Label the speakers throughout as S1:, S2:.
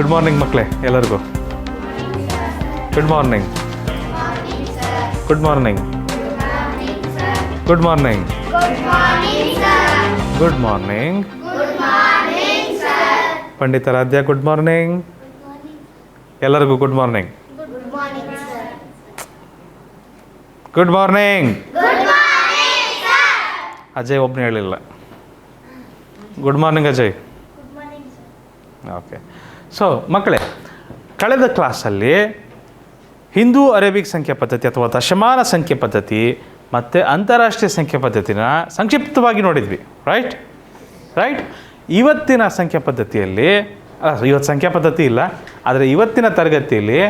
S1: Good morning ಮಕ್ಕಳೇ ಎಲ್ಲರಿಗೂ. Good morning. Good morning. Good morning. Good morning. Panditaradhya good morning. ಎಲ್ಲರಿಗೂ good morning. Good morning. Ajay ಒಬ್ಬನೇ ಹೇಳಿಲ್ಲ. Good morning Ajay. Okay. So ಮಕ್ಕಳೇ, ಕಳೆದ ಕ್ಲಾಸಲ್ಲಿ ಹಿಂದೂ ಅರೇಬಿಕ್ ಸಂಖ್ಯಾ ಪದ್ಧತಿ ಅಥವಾ ದಶಮಾನ ಸಂಖ್ಯೆ ಪದ್ಧತಿ ಮತ್ತು ಅಂತಾರಾಷ್ಟ್ರೀಯ ಸಂಖ್ಯೆ ಪದ್ಧತಿನ ಸಂಕ್ಷಿಪ್ತವಾಗಿ ನೋಡಿದ್ವಿ. ರೈಟ್. ಇವತ್ತಿನ ಸಂಖ್ಯಾ ಪದ್ಧತಿಯಲ್ಲಿ ಇವತ್ತು ಸಂಖ್ಯಾ ಪದ್ಧತಿ ಇಲ್ಲ, ಆದರೆ ಇವತ್ತಿನ ತರಗತಿಯಲ್ಲಿ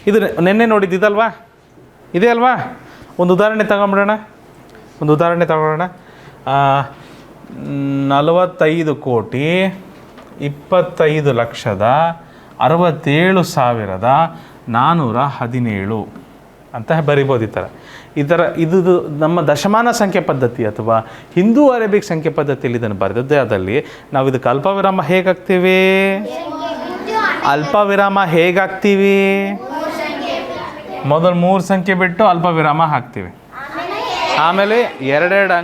S1: ಇದು ನಿನ್ನೆ ನೋಡಿದ್ದಿದಲ್ವಾ, ಇದೆ ಅಲ್ವಾ? ಒಂದು ಉದಾಹರಣೆ ತಗೊಂಬಿಡೋಣ. 45,67,417 ಅಂತ ಬರಿಬೋದು. ಈ ಥರ ಇದು ನಮ್ಮ ದಶಮಾನ ಸಂಖ್ಯೆ ಪದ್ಧತಿ ಅಥವಾ ಹಿಂದೂ ಅರೇಬಿಕ್ ಸಂಖ್ಯೆ ಪದ್ಧತಿಯಲ್ಲಿ ಇದನ್ನು ಬರೆದದ್ದೇ ಆದಲ್ಲಿ ನಾವು ಇದಕ್ಕೆ ಅಲ್ಪವಿರಾಮ ಹೇಗಾಗ್ತೀವಿ? ಮೊದಲು 3 ಸಂಖ್ಯೆ ಬಿಟ್ಟು ಅಲ್ಪವಿರಾಮ ಹಾಕ್ತೀವಿ. ಆಮೇಲೆ ಎರಡೆರಡು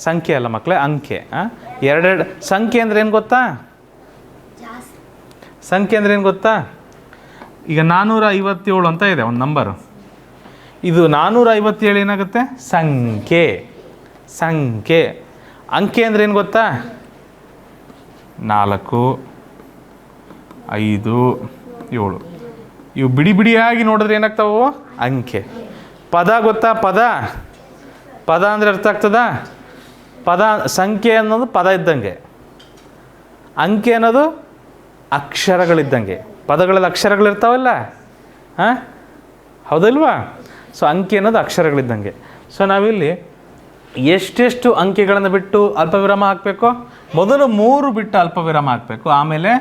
S1: ಸಂಖ್ಯೆ ಅಲ್ಲ ಮಕ್ಕಳೇ, ಅಂಕೆ. ಎರಡೆರಡು ಸಂಖ್ಯೆ ಅಂದರೆ ಏನು ಗೊತ್ತಾ? ಈಗ 457 ಅಂತ ಇದೆ ಒಂದು ನಂಬರು. ಇದು 457 ಏನಾಗುತ್ತೆ? ಸಂಖ್ಯೆ. ಅಂಕೆ ಅಂದರೆ ಏನು ಗೊತ್ತಾ? 4, 5, 7. ಇವು ಬಿಡಿಯಾಗಿ ನೋಡಿದ್ರೆ ಏನಾಗ್ತಾವು? ಅಂಕೆ. ಪದ ಗೊತ್ತಾ? ಪದ ಅಂದರೆ ಅರ್ಥ ಆಗ್ತದ? ಸಂಖ್ಯೆ ಅನ್ನೋದು ಪದ ಇದ್ದಂಗೆ, ಅಂಕೆ ಅನ್ನೋದು ಅಕ್ಷರಗಳಿದ್ದಂಗೆ. ಪದಗಳಲ್ಲಿ ಅಕ್ಷರಗಳಿರ್ತಾವಲ್ಲ, ಹೌದಲ್ವಾ? ಸೊ ಅಂಕೆ ಅನ್ನೋದು ಅಕ್ಷರಗಳಿದ್ದಂಗೆ. ಸೊ ನಾವಿಲ್ಲಿ ಎಷ್ಟೆಷ್ಟು ಅಂಕೆಗಳನ್ನು ಬಿಟ್ಟು ಅಲ್ಪವಿರಾಮ ಹಾಕಬೇಕು? ಮೊದಲು 3 ಬಿಟ್ಟು ಅಲ್ಪವಿರಾಮ ಹಾಕಬೇಕು, ಆಮೇಲೆ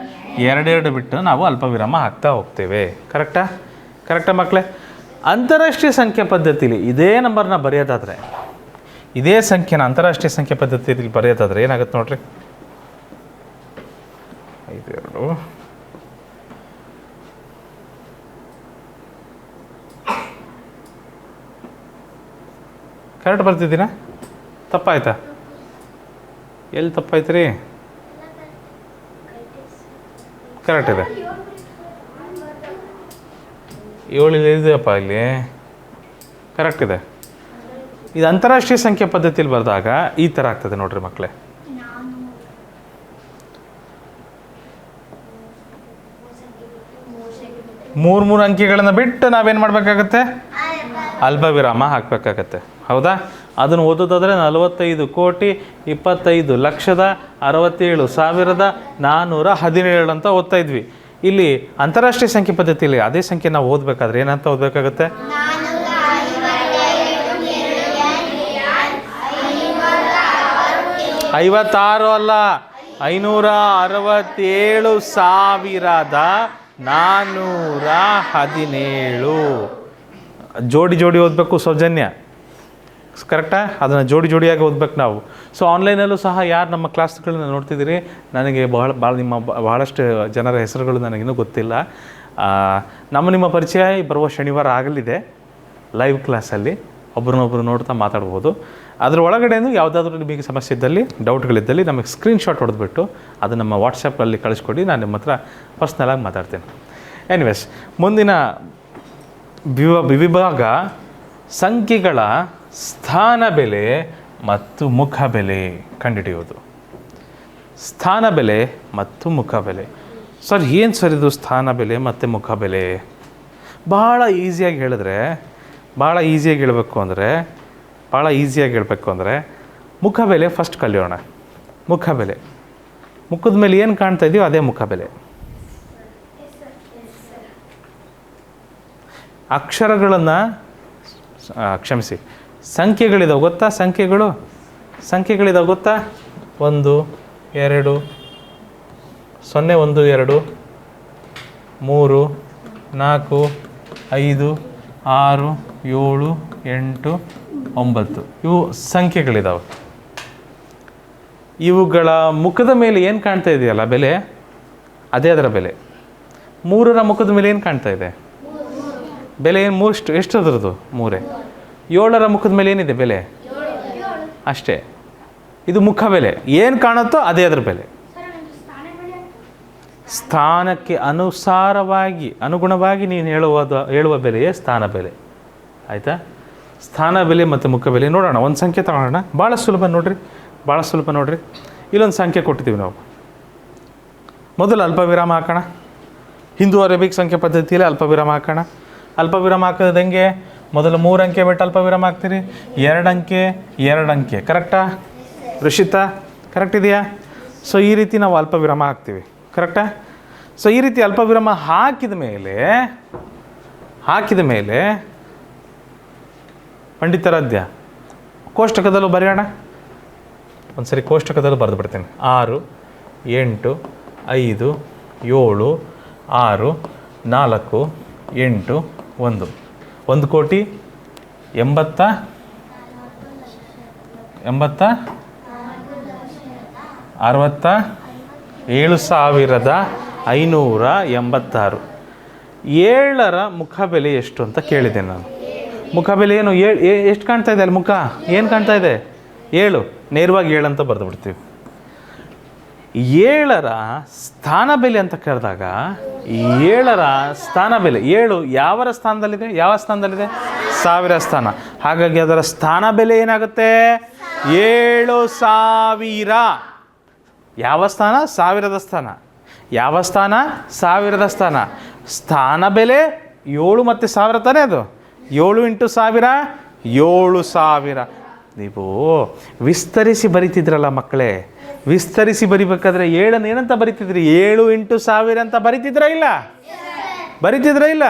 S1: 2 ಬಿಟ್ಟು ನಾವು ಅಲ್ಪವಿರಾಮ ಹಾಕ್ತಾ ಹೋಗ್ತೇವೆ. ಕರೆಕ್ಟಾ ಮಕ್ಕಳೇ? ಅಂತಾರಾಷ್ಟ್ರೀಯ ಸಂಖ್ಯೆ ಪದ್ಧತಿಲಿ ಇದೇ ನಂಬರ್ನ ಬರೆಯೋದಾದರೆ, ಇದೇ ಸಂಖ್ಯೆನ ಅಂತಾರಾಷ್ಟ್ರೀಯ ಸಂಖ್ಯೆ ಪದ್ಧತಿಯಲ್ಲಿ ಬರೆಯೋದಾದರೆ ಏನಾಗುತ್ತೆ ನೋಡ್ರಿ. 52 ಕರೆಕ್ಟ್ ಬರ್ತಿದ್ದೀರಾ? ತಪ್ಪಾಯ್ತಾ? ಎಲ್ಲಿ ತಪ್ಪಾಯ್ತು ರೀ? ಕರೆಕ್ಟ್ ಇದೆ. 7 ಇದೆಯಪ್ಪ, ಇಲ್ಲಿ ಕರೆಕ್ಟ್ ಇದೆ. ಇದು ಅಂತಾರಾಷ್ಟ್ರೀಯ ಸಂಖ್ಯೆ ಪದ್ಧತಿಯಲ್ಲಿ ಬರೆದಾಗ ಈ ಥರ ಆಗ್ತದೆ ನೋಡ್ರಿ ಮಕ್ಕಳೇ. 3 ಅಂಕೆಗಳನ್ನು ಬಿಟ್ಟು ನಾವೇನು ಮಾಡಬೇಕಾಗತ್ತೆ? ಅಲ್ಪವಿರಾಮ ಹಾಕಬೇಕಾಗತ್ತೆ. ಹೌದಾ? ಅದನ್ನು ಓದೋದಾದರೆ 45,25,67,417 ಅಂತ ಓದ್ತಾ ಇದ್ವಿ. ಇಲ್ಲಿ ಅಂತಾರಾಷ್ಟ್ರೀಯ ಸಂಖ್ಯೆ ಪದ್ಧತಿಯಲ್ಲಿ ಅದೇ ಸಂಖ್ಯೆ ನಾವು ಓದಬೇಕಾದ್ರೆ ಏನಂತ ಓದಬೇಕಾಗತ್ತೆ? 56 ಅಲ್ಲ, 567,417. ಜೋಡಿ ಓದಬೇಕು ಸೌಜನ್ಯ. ಕರೆಕ್ಟಾ? ಅದನ್ನು ಜೋಡಿಯಾಗಿ ಓದ್ಬೇಕು ನಾವು. ಸೊ ಆನ್ಲೈನಲ್ಲೂ ಸಹ ಯಾರು ನಮ್ಮ ಕ್ಲಾಸ್ಗಳನ್ನ ನೋಡ್ತಿದ್ದೀರಿ, ನನಗೆ ಬಹಳಷ್ಟು ಜನರ ಹೆಸರುಗಳು ನನಗಿನ್ನೂ ಗೊತ್ತಿಲ್ಲ. ನಿಮ್ಮ ಪರಿಚಯ ಬರುವ ಶನಿವಾರ ಆಗಲಿದೆ ಲೈವ್ ಕ್ಲಾಸಲ್ಲಿ. ಒಬ್ರನ್ನೊಬ್ರು ನೋಡ್ತಾ ಮಾತಾಡ್ಬೋದು. ಅದರ ಒಳಗಡೆನೂ ಯಾವುದಾದ್ರೂ ನಿಮಗೆ ಸಮಸ್ಯೆ ಇದ್ದಲ್ಲಿ, ಡೌಟ್ಗಳಿದ್ದಲ್ಲಿ ನಮಗೆ ಸ್ಕ್ರೀನ್ಶಾಟ್ ಹೊಡೆದ್ಬಿಟ್ಟು ಅದು ನಮ್ಮ ವಾಟ್ಸಪ್ಪಲ್ಲಿ ಕಳಿಸ್ಕೊಡಿ, ನಾನು ನಿಮ್ಮ ಹತ್ರ ಪರ್ಸ್ನಲಾಗಿ ಮಾತಾಡ್ತೇನೆ. ಎನಿವೇಸ್, ಮುಂದಿನ ವಿಭಾಗ ಸಂಖ್ಯೆಗಳ ಸ್ಥಾನ ಬೆಲೆ ಮತ್ತು ಮುಖ ಬೆಲೆ ಕಂಡುಹಿಡಿಯೋದು. ಸ್ಥಾನ ಬೆಲೆ ಮತ್ತು ಮುಖ ಬೆಲೆ. ಸರ್ ಏನು ಸರ್ ಇದು ಸ್ಥಾನ ಬೆಲೆ ಮತ್ತು ಮುಖ ಬೆಲೆ? ಭಾಳ ಈಸಿಯಾಗಿ ಹೇಳಬೇಕು ಅಂದರೆ ಮುಖ ಬೆಲೆ ಫಸ್ಟ್ ಕಲಿಯೋಣ. ಮುಖ ಬೆಲೆ, ಮುಖದ ಮೇಲೆ ಏನು ಕಾಣ್ತಾ ಇದೆಯೋ ಅದೇ ಮುಖ ಬೆಲೆ. ಅಕ್ಷರಗಳನ್ನು ಸಂಖ್ಯೆಗಳಿದಾವೆ ಗೊತ್ತಾ? ಸಂಖ್ಯೆಗಳಿದಾವೆ ಗೊತ್ತಾ? 1, 2, 0, 1, 2, 3, 4, 5, 6, 7, 8, 9 ಇವು ಸಂಖ್ಯೆಗಳಿದಾವೆ. ಇವುಗಳ ಮುಖದ ಮೇಲೆ ಏನು ಕಾಣ್ತಾ ಇದೆಯಲ್ಲ ಬೆಲೆ, ಅದೇ ಅದರ ಬೆಲೆ. 3ರ ಮುಖದ ಮೇಲೆ ಏನು ಕಾಣ್ತಾ ಇದೆ? ಬೆಲೆ ಏನು? ಎಷ್ಟು ಅದರದ್ದು? 3. 7ರ ಮುಖದ ಮೇಲೆ ಏನಿದೆ ಬೆಲೆ? ಅಷ್ಟೇ. ಇದು ಮುಖ ಬೆಲೆ. ಏನು ಕಾಣುತ್ತೋ ಅದೇ ಅದರ ಬೆಲೆ. ಸ್ಥಾನಕ್ಕೆ ಅನುಗುಣವಾಗಿ ನೀನು ಹೇಳುವ ಬೆಲೆಯೇ ಸ್ಥಾನ ಬೆಲೆ. ಆಯಿತಾ? ಸ್ಥಾನ ಬೆಲೆ ಮತ್ತು ಮುಖ ಬೆಲೆ. ನೋಡೋಣ, ಒಂದು ಸಂಖ್ಯೆ ತಗೊಳ್ಳೋಣ. ಭಾಳ ಸುಲಭ ನೋಡ್ರಿ. ಇಲ್ಲೊಂದು ಸಂಖ್ಯೆ ಕೊಟ್ಟಿದ್ದೀವಿ ನಾವು. ಮೊದಲು ಅಲ್ಪವಿರಾಮ ಹಾಕೋಣ. ಹಿಂದೂ ಅರೇಬಿಕ್ ಸಂಖ್ಯೆ ಪದ್ಧತಿಯಲ್ಲಿ ಅಲ್ಪವಿರಾಮ ಹಾಕೋಣ. ಅಲ್ಪವಿರಾಮ ಹಾಕೋದು ಹೆಂಗೆ? ಮೊದಲು 3 ಅಂಕೆ ಬಿಟ್ಟು ಅಲ್ಪವಿರಾಮ ಹಾಕ್ತೀರಿ. 2 ಅಂಕೆ ಕರೆಕ್ಟಾ ಋಷಿತಾ? ಕರೆಕ್ಟ್ ಇದೆಯಾ? ಸೊ ಈ ರೀತಿ ನಾವು ಅಲ್ಪವಿರಾಮ ಹಾಕ್ತೀವಿ. ಕರೆಕ್ಟಾ? ಸೊ ಈ ರೀತಿ ಅಲ್ಪವಿರಾಮ ಹಾಕಿದ ಮೇಲೆ ಪಂಡಿತಾರಾಧ್ಯ ಕೋಷ್ಟಕದಲ್ಲೂ ಬರೆಯೋಣ. ಒಂದು ಸರಿ ಕೋಷ್ಟಕದಲ್ಲೂ ಬರೆದು ಬಿಡ್ತೀನಿ. 6, 8, 5, 7, 6, 4, 8, 1. 1,80,67,586. 7ರ ಮುಖ ಬೆಲೆ ಎಷ್ಟು ಅಂತ ಕೇಳಿದೆ ನಾನು. ಮುಖ ಬೆಲೆ ಏನು? ಎಷ್ಟು ಕಾಣ್ತಾ ಇದೆ ಅಲ್ಲಿ? ಮುಖ ಏನು ಕಾಣ್ತಾ ಇದೆ? 7. ನೇರವಾಗಿ 7 ಅಂತ ಬರೆದು ಬಿಡ್ತೀವಿ. 7ರ ಸ್ಥಾನ ಬೆಲೆ ಅಂತ ಕರೆದಾಗ 7ರ ಸ್ಥಾನ ಬೆಲೆ 7 ಯಾವ ಸ್ಥಾನದಲ್ಲಿದೆ? ಸಾವಿರ ಸ್ಥಾನ. ಹಾಗಾಗಿ ಅದರ ಸ್ಥಾನ ಬೆಲೆ ಏನಾಗುತ್ತೆ? 7,000. ಯಾವ ಸ್ಥಾನ? ಸಾವಿರದ ಸ್ಥಾನ. ಯಾವ ಸ್ಥಾನ? ಸಾವಿರದ ಸ್ಥಾನ. ಸ್ಥಾನ ಬೆಲೆ 7 ಮತ್ತು 1000 ತಾನೇ ಅದು. 7 × 1000 7,000. ನೀವು ವಿಸ್ತರಿಸಿ ಬರಿತಿದ್ರಲ್ಲ ಮಕ್ಕಳೇ, ವಿಸ್ತರಿಸಿ ಬರಿಬೇಕಾದ್ರೆ 7 ಏನಂತ ಬರಿತಿದ್ರಿ? 7 × 1000 ಅಂತ ಬರಿತಿದ್ರಾ ಇಲ್ಲ?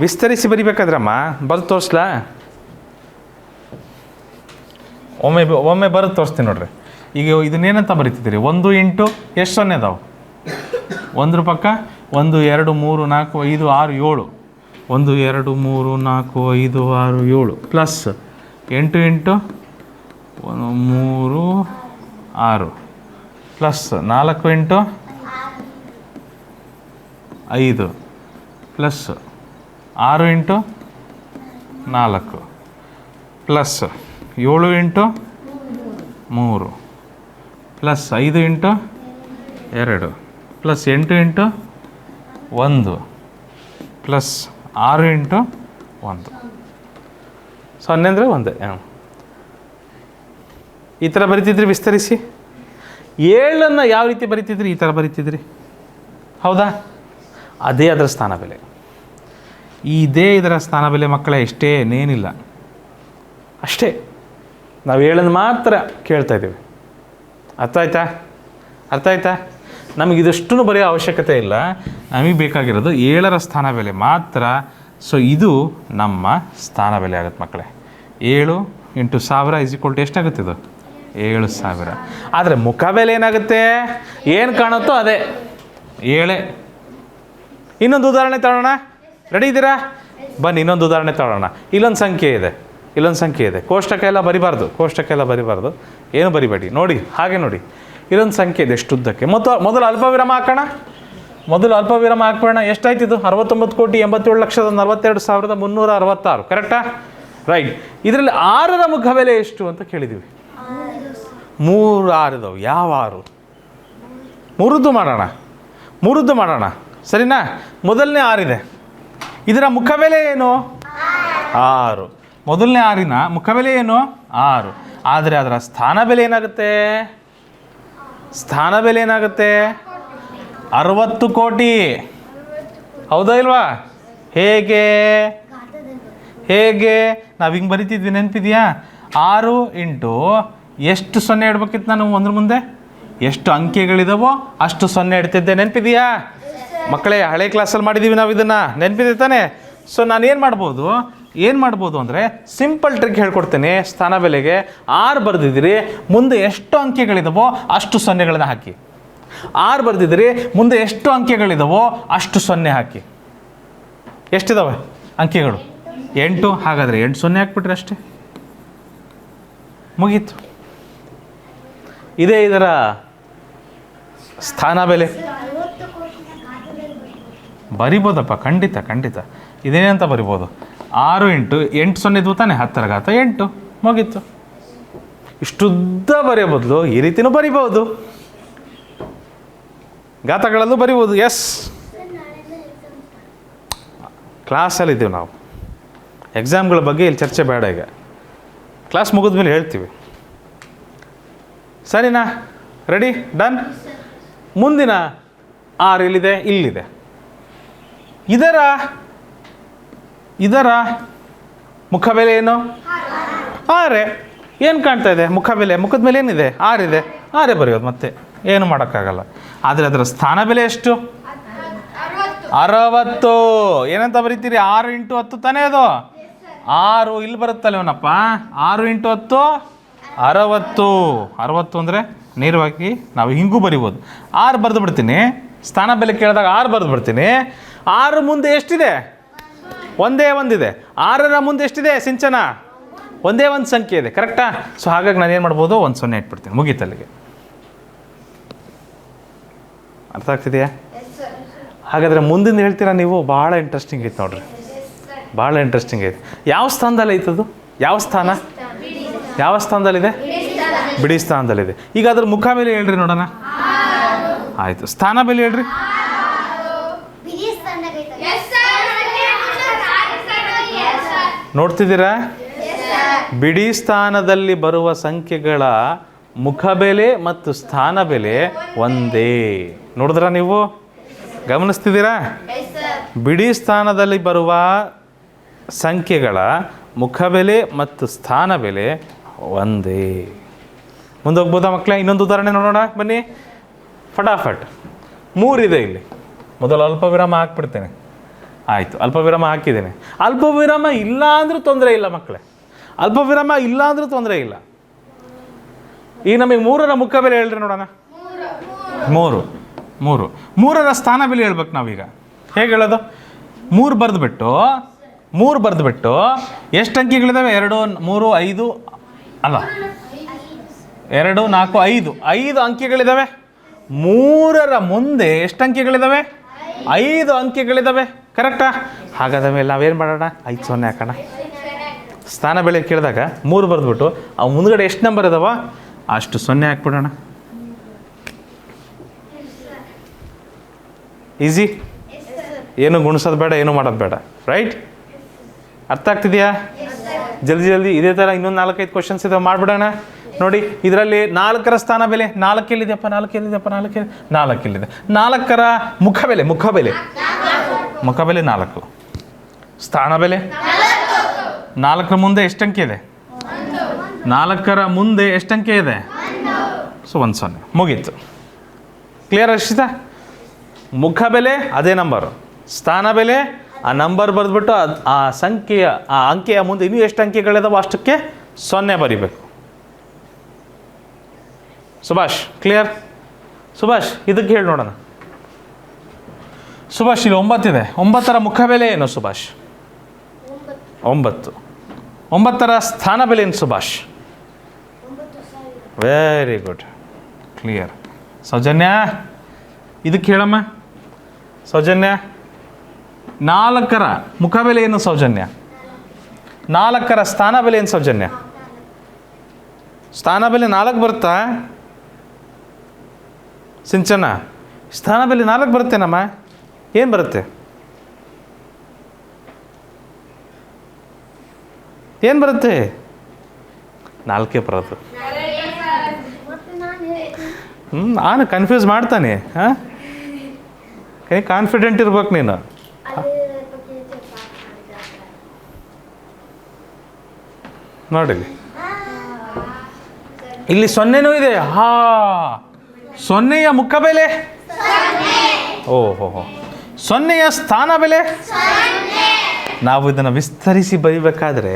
S1: ವಿಸ್ತರಿಸಿ ಬರಿಬೇಕಾದ್ರಮ್ಮ ಬರೆದು ತೋರಿಸ್ಲಾ? ಒಮ್ಮೆ ಬರೆದು ತೋರಿಸ್ತೀನಿ ನೋಡ್ರಿ. ಈಗ ಇದನ್ನೇನಂತ ಬರಿತಿದ್ದೀರಿ? 1 × ಎಷ್ಟು ಸೊನ್ನೆ ಅದಾವೆ? 1 ಪಕ್ಕ 1, 2, 3, 4, 5, 6, 7. 1, 2, 3, 4, 5, 6, 7 plus 8 × 3, 6 plus 4 × 5 plus 6 × 4 plus 7 × 3 plus 5 × 2 plus 8 × 1 plus 6 × 1. 0 ಅಂದರೆ 1. ಈ ಥರ ಬರಿತಿದ್ರಿ ವಿಸ್ತರಿಸಿ. 7ಅನ್ನು ಯಾವ ರೀತಿ ಬರಿತಿದ್ರಿ? ಈ ಥರ ಬರಿತಿದ್ರಿ, ಹೌದಾ? ಅದೇ ಅದರ ಸ್ಥಾನ ಬೆಲೆ. ಇದೇ ಇದರ ಸ್ಥಾನ ಬೆಲೆ ಮಕ್ಕಳೇ. ಇಷ್ಟೇ, ಏನೇನಿಲ್ಲ, ಅಷ್ಟೇ. ನಾವು 7 ಮಾತ್ರ ಕೇಳ್ತಾ ಇದ್ದೀವಿ. ಅರ್ಥ ಆಯ್ತಾ? ನಮಗಿದಷ್ಟು ಬರೆಯೋ ಅವಶ್ಯಕತೆ ಇಲ್ಲ. ನಮಗೆ ಬೇಕಾಗಿರೋದು 7ರ ಸ್ಥಾನ ಬೆಲೆ ಮಾತ್ರ. ಸೊ ಇದು ನಮ್ಮ ಸ್ಥಾನ ಬೆಲೆ ಆಗುತ್ತೆ ಮಕ್ಕಳೇ. 7 × 1000 ಎಷ್ಟಾಗುತ್ತೆ? ಇದು 7,000. ಆದರೆ ಮುಖ ಬೆಲೆ ಏನಾಗುತ್ತೆ? ಏನು ಕಾಣುತ್ತೋ ಅದೇ 7. ಇನ್ನೊಂದು ಉದಾಹರಣೆ ತಗೊಳ್ಳೋಣ. ರೆಡಿ ಇದ್ದೀರಾ? ಬನ್ನಿ, ಇನ್ನೊಂದು ಉದಾಹರಣೆ ತಗೊಳ್ಳೋಣ. ಇಲ್ಲೊಂದು ಸಂಖ್ಯೆ ಇದೆ. ಕೋಷ್ಟಕ ಎಲ್ಲ ಬರಿಬಾರ್ದು. ಏನು ಬರಿಬೇಡಿ. ನೋಡಿ, ಹಾಗೆ ನೋಡಿ. ಇಲ್ಲೊಂದು ಸಂಖ್ಯೆ ಇದೆ ಎಷ್ಟುದ್ದಕ್ಕೆ. ಮೊದಲು ಅಲ್ಪವಿರಾಮ ಹಾಕೋಣ. ಹಾಕ್ಬೇಡ. ಎಷ್ಟಾಯ್ತು ಇದು? 69,87,42,366. ಕರೆಕ್ಟಾ? ರೈಟ್. ಇದರಲ್ಲಿ 6ರ ಮುಖ ಬೆಲೆ ಎಷ್ಟು ಅಂತ ಕೇಳಿದ್ದೀವಿ. 3 6 ಇದಾವೆ. ಯಾವ 6? 3ದ್ದು ಮಾಡೋಣ. ಸರಿನಾ? ಮೊದಲನೇ 6 ಇದೆ. ಇದರ ಮುಖ ಬೆಲೆ ಏನು? 6. ಮೊದಲನೇ 6ನ ಮುಖ ಬೆಲೆ ಏನು? 6. ಆದರೆ ಅದರ ಸ್ಥಾನ ಬೆಲೆ ಏನಾಗುತ್ತೆ? 60 ಕೋಟಿ. ಹೌದಾ ಇಲ್ವಾ? ಹೇಗೆ ನಾವು ಹಿಂಗೆ ಬರಿತಿದ್ವಿ, ನೆನಪಿದೆಯಾ? 6 × ಎಷ್ಟು 0 ಇಡಬೇಕಿತ್ತು ನಾನು? ಒಂದ್ರ ಮುಂದೆ ಎಷ್ಟು ಅಂಕೆಗಳಿದಾವೋ ಅಷ್ಟು 0 ಇಡ್ತಿದ್ದೆ. ನೆನಪಿದೆಯಾ ಮಕ್ಕಳೇ? ಹಳೆ ಕ್ಲಾಸಲ್ಲಿ ಮಾಡಿದ್ದೀವಿ ನಾವು ಇದನ್ನು. ನೆನಪಿದೆ ತಾನೇ? ಸೊ ನಾನು ಏನು ಮಾಡ್ಬೋದು ಅಂದರೆ ಸಿಂಪಲ್ ಟ್ರಿಕ್ ಹೇಳ್ಕೊಡ್ತೇನೆ. ಸ್ಥಾನ ಬೆಲೆಗೆ 6 ಬರೆದಿದ್ದೀರಿ, ಮುಂದೆ ಎಷ್ಟು ಅಂಕೆಗಳಿದಾವೋ ಅಷ್ಟು 0ಗಳನ್ನ ಹಾಕಿ. 6 ಬರೆದಿದ್ದೀರಿ, ಮುಂದೆ ಎಷ್ಟು ಅಂಕೆಗಳಿದಾವೋ ಅಷ್ಟು 0 ಹಾಕಿ. ಎಷ್ಟಿದಾವೆ ಅಂಕೆಗಳು? 8. ಹಾಗಾದರೆ 8 0 ಹಾಕ್ಬಿಟ್ರೆ ಅಷ್ಟೇ, ಮುಗೀತು. ಇದೇ ಇದರ ಸ್ಥಾನ ಬೆಲೆ. ಬರಿಬೋದಪ್ಪ, ಖಂಡಿತ ಖಂಡಿತ. ಇದೇನಂತ ಬರಿಬೋದು, 6 ಇಂಟು 8 0 ಇದ್ವು ತಾನೆ, 10 ರ ಘಾತ 8 ಮುಗೀತು. ಇಷ್ಟುದ್ದ ಬರೆಯೋ ಬದಲು ಈ ರೀತಿನೂ ಬರಿಬೋದು, ಘಾತಗಳಲ್ಲೂ ಬರಿಬೋದು. ಎಸ್, ಕ್ಲಾಸಲ್ಲಿದ್ದೀವಿ ನಾವು, ಎಕ್ಸಾಮ್ಗಳ ಬಗ್ಗೆ ಇಲ್ಲಿ ಚರ್ಚೆ ಬೇಡ. ಈಗ ಕ್ಲಾಸ್ ಮುಗಿದ ಮೇಲೆ ಹೇಳ್ತೀವಿ, ಸರಿನಾ? Ready, done. ಮುಂದಿನ 6 ಇಲ್ಲಿದೆ, ಇಲ್ಲಿದೆ. ಇದರ ಮುಖಬೆಲೆ ಏನು? 6. ಏನು ಕಾಣ್ತಾ ಇದೆ ಮುಖಬೆಲೆ? ಮುಖದ ಮೇಲೆ ಏನಿದೆ? 6 ಇದೆ, 6 ಬರೆಯೋದು, ಮತ್ತೆ ಏನು ಮಾಡೋಕ್ಕಾಗಲ್ಲ. ಆದರೆ ಅದರ ಸ್ಥಾನ ಬೆಲೆ ಎಷ್ಟು? 60. ಏನಂತ ಬರೀತೀರಿ? 6 ಇಂಟು 10 ತಾನೇ ಅದು. 6 ಇಲ್ಲಿ ಬರುತ್ತಲ್ಲ ಅವನಪ್ಪ, 6 ಇಂಟು 10 60. 60 ಅಂದರೆ ನೇರವಾಗಿ ನಾವು ಹಿಂಗೂ ಬರಿಬೋದು. 6 ಬರೆದು ಬಿಡ್ತೀನಿ, ಸ್ಥಾನ ಬೆಲೆ ಕೇಳಿದಾಗ 6 ಬರೆದು ಬಿಡ್ತೀನಿ. 6 ಮುಂದೆ ಎಷ್ಟಿದೆ? ಒಂದೇ ಒಂದಿದೆ. 6ರ ಮುಂದೆ ಎಷ್ಟಿದೆ ಸಿಂಚನ? ಒಂದೇ ಒಂದು ಸಂಖ್ಯೆ ಇದೆ, ಕರೆಕ್ಟಾ? ಸೊ ಹಾಗಾಗಿ ನಾನು ಏನು ಮಾಡ್ಬೋದು, 1 0 ಇಟ್ಬಿಡ್ತೀನಿ, ಮುಗೀತಲ್ಲಿಗೆ. ಅರ್ಥ ಆಗ್ತಿದೆಯಾ? ಹಾಗಾದರೆ ಮುಂದಿನ ಹೇಳ್ತೀರಾ ನೀವು? ಭಾಳ ಇಂಟ್ರೆಸ್ಟಿಂಗ್ ಐತೆ ನೋಡ್ರಿ, ಭಾಳ ಇಂಟ್ರೆಸ್ಟಿಂಗ್ ಐತೆ. ಯಾವ ಸ್ಥಾನದಲ್ಲಿ ಐತದು? ಯಾವ ಸ್ಥಾನ? ಯಾವ ಸ್ಥಾನದಲ್ಲಿದೆ? ಬಿಡಿ ಸ್ಥಾನದಲ್ಲಿದೆ. ಈಗ ಅದ್ರ ಮುಖ ಬೆಲೆ ಹೇಳ್ರಿ ನೋಡೋಣ. ಆಯಿತು, ಸ್ಥಾನ ಬೆಲೆ ಹೇಳ್ರಿ. ನೋಡ್ತಿದ್ದೀರಾ? ಬಿಡಿ ಸ್ಥಾನದಲ್ಲಿ ಬರುವ ಸಂಖ್ಯೆಗಳ ಮುಖಬೆಲೆ ಮತ್ತು ಸ್ಥಾನ ಬೆಲೆ ಒಂದೇ. ನೋಡಿದ್ರ ನೀವು? ಗಮನಿಸ್ತಿದ್ದೀರಾ? ಬಿಡಿ ಸ್ಥಾನದಲ್ಲಿ ಬರುವ ಸಂಖ್ಯೆಗಳ ಮುಖಬೆಲೆ ಮತ್ತು ಸ್ಥಾನ ಬೆಲೆ ಒಂದೇ. ಮುಂದೆ ಹೋಗ್ಬೋದಾ ಮಕ್ಕಳೇ? ಇನ್ನೊಂದು ಉದಾಹರಣೆ ನೋಡೋಣ ಬನ್ನಿ, ಫಟಾಫಟ್. 3 ಇದೆ ಇಲ್ಲಿ. ಮೊದಲು ಅಲ್ಪ ವಿರಾಮ ಹಾಕ್ಬಿಡ್ತೇನೆ. ಆಯಿತು, ಅಲ್ಪ ವಿರಾಮ ಹಾಕಿದ್ದೇನೆ. ಅಲ್ಪ ವಿರಾಮ ಇಲ್ಲ ಅಂದರೂ ತೊಂದರೆ ಇಲ್ಲ ಮಕ್ಕಳೇ, ಅಲ್ಪ ವಿರಾಮ ಇಲ್ಲ ಅಂದರೂ ತೊಂದರೆ ಇಲ್ಲ. ಈಗ ನಮಗೆ 3ರ ಮುಖಬೆಲೆ ಹೇಳ್ರಿ ನೋಡೋಣ. 3ರ ಸ್ಥಾನ ಬೆಲೆ ಹೇಳ್ಬೇಕು ನಾವೀಗ. ಹೇಗೆ ಹೇಳೋದು? 3 ಬರೆದುಬಿಟ್ಟು ಎಷ್ಟು ಅಂಕಿಗಳಿದ್ದಾವೆ? 2 3 5 ಅಲ್ಲ, 2 4 5 5 ಅಂಕಿಗಳಿದ್ದಾವೆ. 3ರ ಮುಂದೆ ಎಷ್ಟು ಅಂಕಿಗಳಿದ್ದಾವೆ? 5 ಅಂಕಿಗಳಿದ್ದಾವೆ, ಕರೆಕ್ಟಾ? ಹಾಗಾದ ಮೇಲೆ ನಾವೇನು ಮಾಡೋಣ? 5 0 ಹಾಕೋಣ. ಸ್ಥಾನ ಬೆಲೆ ಕೇಳಿದಾಗ 3 ಬರೆದ್ಬಿಟ್ಟು ಆ ಮುಂದ್ಗಡೆ ಎಷ್ಟು ನಂಬರ್ ಇದಾವ ಅಷ್ಟು 0 ಹಾಕ್ಬಿಡೋಣ. ಈಸಿ, ಏನು ಗುಣಿಸೋದು ಬೇಡ, ಏನು ಮಾಡೋದು ಬೇಡ. ರೈಟ್? ಅರ್ಥ ಆಗ್ತಿದೆಯಾ? ಜಲ್ದಿ ಇದೇ ಥರ ಇನ್ನೊಂದು 4-5 ಕ್ವಶನ್ಸ್ ಇದಾವೆ, ಮಾಡಿಬಿಡೋಣ. ನೋಡಿ, ಇದರಲ್ಲಿ 4ರ ಸ್ಥಾನ ಬೆಲೆ 4 ಎಲ್ಲಿದೆಯಪ್ಪ? 4 ಎಲ್ಲಿದೆಯಪ್ಪ? 4 ಎಲ್ಲಿದೆ? 4ರ ಮುಖಬೆಲೆ 4. ಸ್ಥಾನ ಬೆಲೆ 4ರ ಮುಂದೆ ಎಷ್ಟು ಅಂಕೆ ಇದೆ? 4ರ ಮುಂದೆ ಎಷ್ಟು ಅಂಕೆ ಇದೆ? ಸೊ 1 0, ಮುಗೀತು. ಕ್ಲಿಯರ್ ಅರ್ಷಿತಾ? ಮುಖಬೆಲೆ ಅದೇ ನಂಬರು, ಸ್ಥಾನ ಬೆಲೆ ಆ ನಂಬರ್ ಬರೆದ್ಬಿಟ್ಟು ಆ ಸಂಖ್ಯೆಯ ಆ ಅಂಕೆಯ ಮುಂದೆ ಇನ್ನೂ ಎಷ್ಟು ಅಂಕೆಗಳಿದಾವೋ ಅಷ್ಟಕ್ಕೆ 0 ಬರಿಬೇಕು. ಸುಭಾಷ್, ಕ್ಲಿಯರ್? ಸುಭಾಷ್, ಇದಕ್ಕೆ ಹೇಳಿ ನೋಡೋಣ. ಸುಭಾಷ್, ಇಲ್ಲಿ 9 ಇದೆ. 9ರ ಮುಖಬೆಲೆ ಏನು ಸುಭಾಷ್? 9. 9ರ ಸ್ಥಾನ ಬೆಲೆ ಏನು Subhash? Very good, clear. Soujanya, ಇದಕ್ಕೆ ಹೇಳಮ್ಮ. ಸೌಜನ್ಯ, 4ರ ಮುಖಬೆಲೆ ಏನು ಸೌಜನ್ಯ? 4ರ ಸ್ಥಾನ ಬೆಲೆ ಏನು ಸೌಜನ್ಯ? ಸ್ಥಾನ ಬೆಲೆ 4 ಬರುತ್ತಾ ಸಿಂಚನ? ಸ್ಥಾನ ಬೆಲೆ 4 ಬರುತ್ತೇನಮ್ಮ? ಏನು ಬರುತ್ತೆ? ಏನು ಬರುತ್ತೆ? 4 ಬರೋದು. ನಾನು ಕನ್ಫ್ಯೂಸ್ ಮಾಡ್ತಾನೆ. ಹಾಂ, ಕಾನ್ಫಿಡೆಂಟ್ ಇರ್ಬೇಕು ನೀನು. ನೋಡಿಲಿ, ಇಲ್ಲಿ 0 ಇದೆ. 0ಯ ಮುಖಬೆಲೆ, ಓಹೋ, 0ಯ ಸ್ಥಾನ ಬೆಲೆ. ನಾವು ಇದನ್ನು ವಿಸ್ತರಿಸಿ ಬರೀಬೇಕಾದ್ರೆ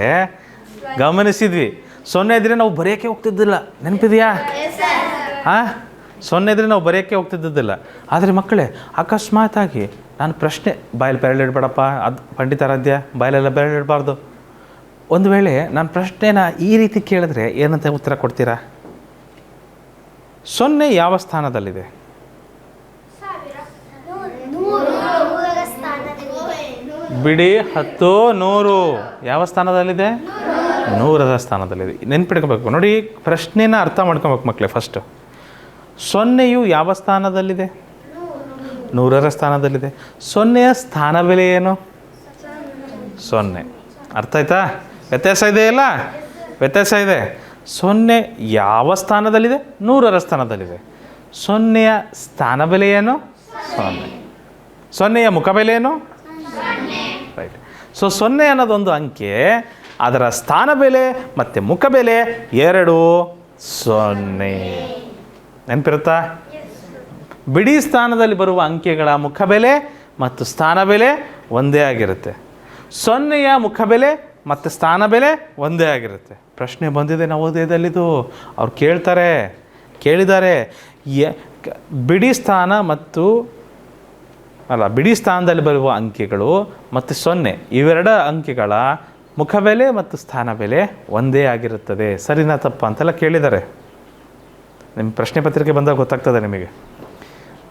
S1: ಗಮನಿಸಿದ್ವಿ, 0 ಇದ್ರೆ ನಾವು ಬರೆಯೋಕ್ಕೆ ಹೋಗ್ತಿದ್ದಿಲ್ಲ. ನೆನಪಿದೆಯಾ? ಹಾಂ, 0 ಇದ್ರೆ ನಾವು ಬರೆಯೋಕ್ಕೆ ಹೋಗ್ತಿದ್ದಿಲ್ಲ. ಆದರೆ ಮಕ್ಕಳೇ, ಅಕಸ್ಮಾತಾಗಿ ನಾನು ಪ್ರಶ್ನೆ ಬಾಯಲ್ಲಿ ಬೆರಳಿಡ್ಬೇಡಪ್ಪ, ಅದು ಪಂಡಿತಾರಾಧ್ಯ ಬಾಯಲ್ಲೆಲ್ಲ ಬೆರಳಿಡಬಾರ್ದು. ಒಂದು ವೇಳೆ ನಾನು ಪ್ರಶ್ನೆನ ಈ ರೀತಿ ಕೇಳಿದ್ರೆ ಏನಂತ ಉತ್ತರ ಕೊಡ್ತೀರಾ? 0 ಯಾವ ಸ್ಥಾನದಲ್ಲಿದೆ? ಬಿಡಿ 10 100 ಯಾವ ಸ್ಥಾನದಲ್ಲಿದೆ? 100ರ ಸ್ಥಾನದಲ್ಲಿದೆ. ನೆನ್ಪಿಟ್ಕೋಬೇಕು ನೋಡಿ, ಪ್ರಶ್ನೆನ ಅರ್ಥ ಮಾಡ್ಕೊಬೇಕು ಮಕ್ಕಳೇ. ಫಸ್ಟು ಸೊನ್ನೆಯು ಯಾವ ಸ್ಥಾನದಲ್ಲಿದೆ? 100ರ ಸ್ಥಾನದಲ್ಲಿದೆ. ಸೊನ್ನೆಯ ಸ್ಥಾನ ಬೆಲೆ ಏನು? 0. ಅರ್ಥ ಆಯ್ತಾ? ವ್ಯತ್ಯಾಸ ಇದೆ ಇಲ್ಲ? ವ್ಯತ್ಯಾಸ ಇದೆ. ಸೊನ್ನೆ ಯಾವ ಸ್ಥಾನದಲ್ಲಿದೆ? 100ರ ಸ್ಥಾನದಲ್ಲಿದೆ. ಸೊನ್ನೆಯ ಸ್ಥಾನ ಬೆಲೆ ಏನು? 0. ಸೊನ್ನೆಯ ಮುಖಬೆಲೆ ಏನು? ರೈಟ್. ಸೊ 0 ಅನ್ನೋದೊಂದು ಅಂಕೆ, ಅದರ ಸ್ಥಾನ ಬೆಲೆ ಮತ್ತು ಮುಖಬೆಲೆ ಎರಡು 0. ನೆನಪಿರುತ್ತಾ? ಬಿಡಿ ಸ್ಥಾನದಲ್ಲಿ ಬರುವ ಅಂಕೆಗಳ ಮುಖಬೆಲೆ ಮತ್ತು ಸ್ಥಾನ ಬೆಲೆ ಒಂದೇ ಆಗಿರುತ್ತೆ. 0ಯ ಮುಖಬೆಲೆ ಮತ್ತು ಸ್ಥಾನ ಬೆಲೆ ಒಂದೇ ಆಗಿರುತ್ತೆ. ಪ್ರಶ್ನೆ ಬಂದಿದೆ ನವೋದಯದಲ್ಲಿದು, ಅವ್ರು ಕೇಳಿದ್ದಾರೆ ಬಿಡಿ ಸ್ಥಾನ ಮತ್ತು ಬಿಡಿ ಸ್ಥಾನದಲ್ಲಿ ಬರುವ ಅಂಕೆಗಳು ಮತ್ತು 0 ಇವೆರಡು ಅಂಕೆಗಳ ಮುಖಬೆಲೆ ಮತ್ತು ಸ್ಥಾನ ಬೆಲೆ ಒಂದೇ ಆಗಿರುತ್ತದೆ. ಸರಿನಾ ತಪ್ಪ ಅಂತೆಲ್ಲ ಕೇಳಿದ್ದಾರೆ. ನಿಮ್ಮ ಪ್ರಶ್ನೆ ಪತ್ರಿಕೆ ಬಂದಾಗ ಗೊತ್ತಾಗ್ತದೆ ನಿಮಗೆ.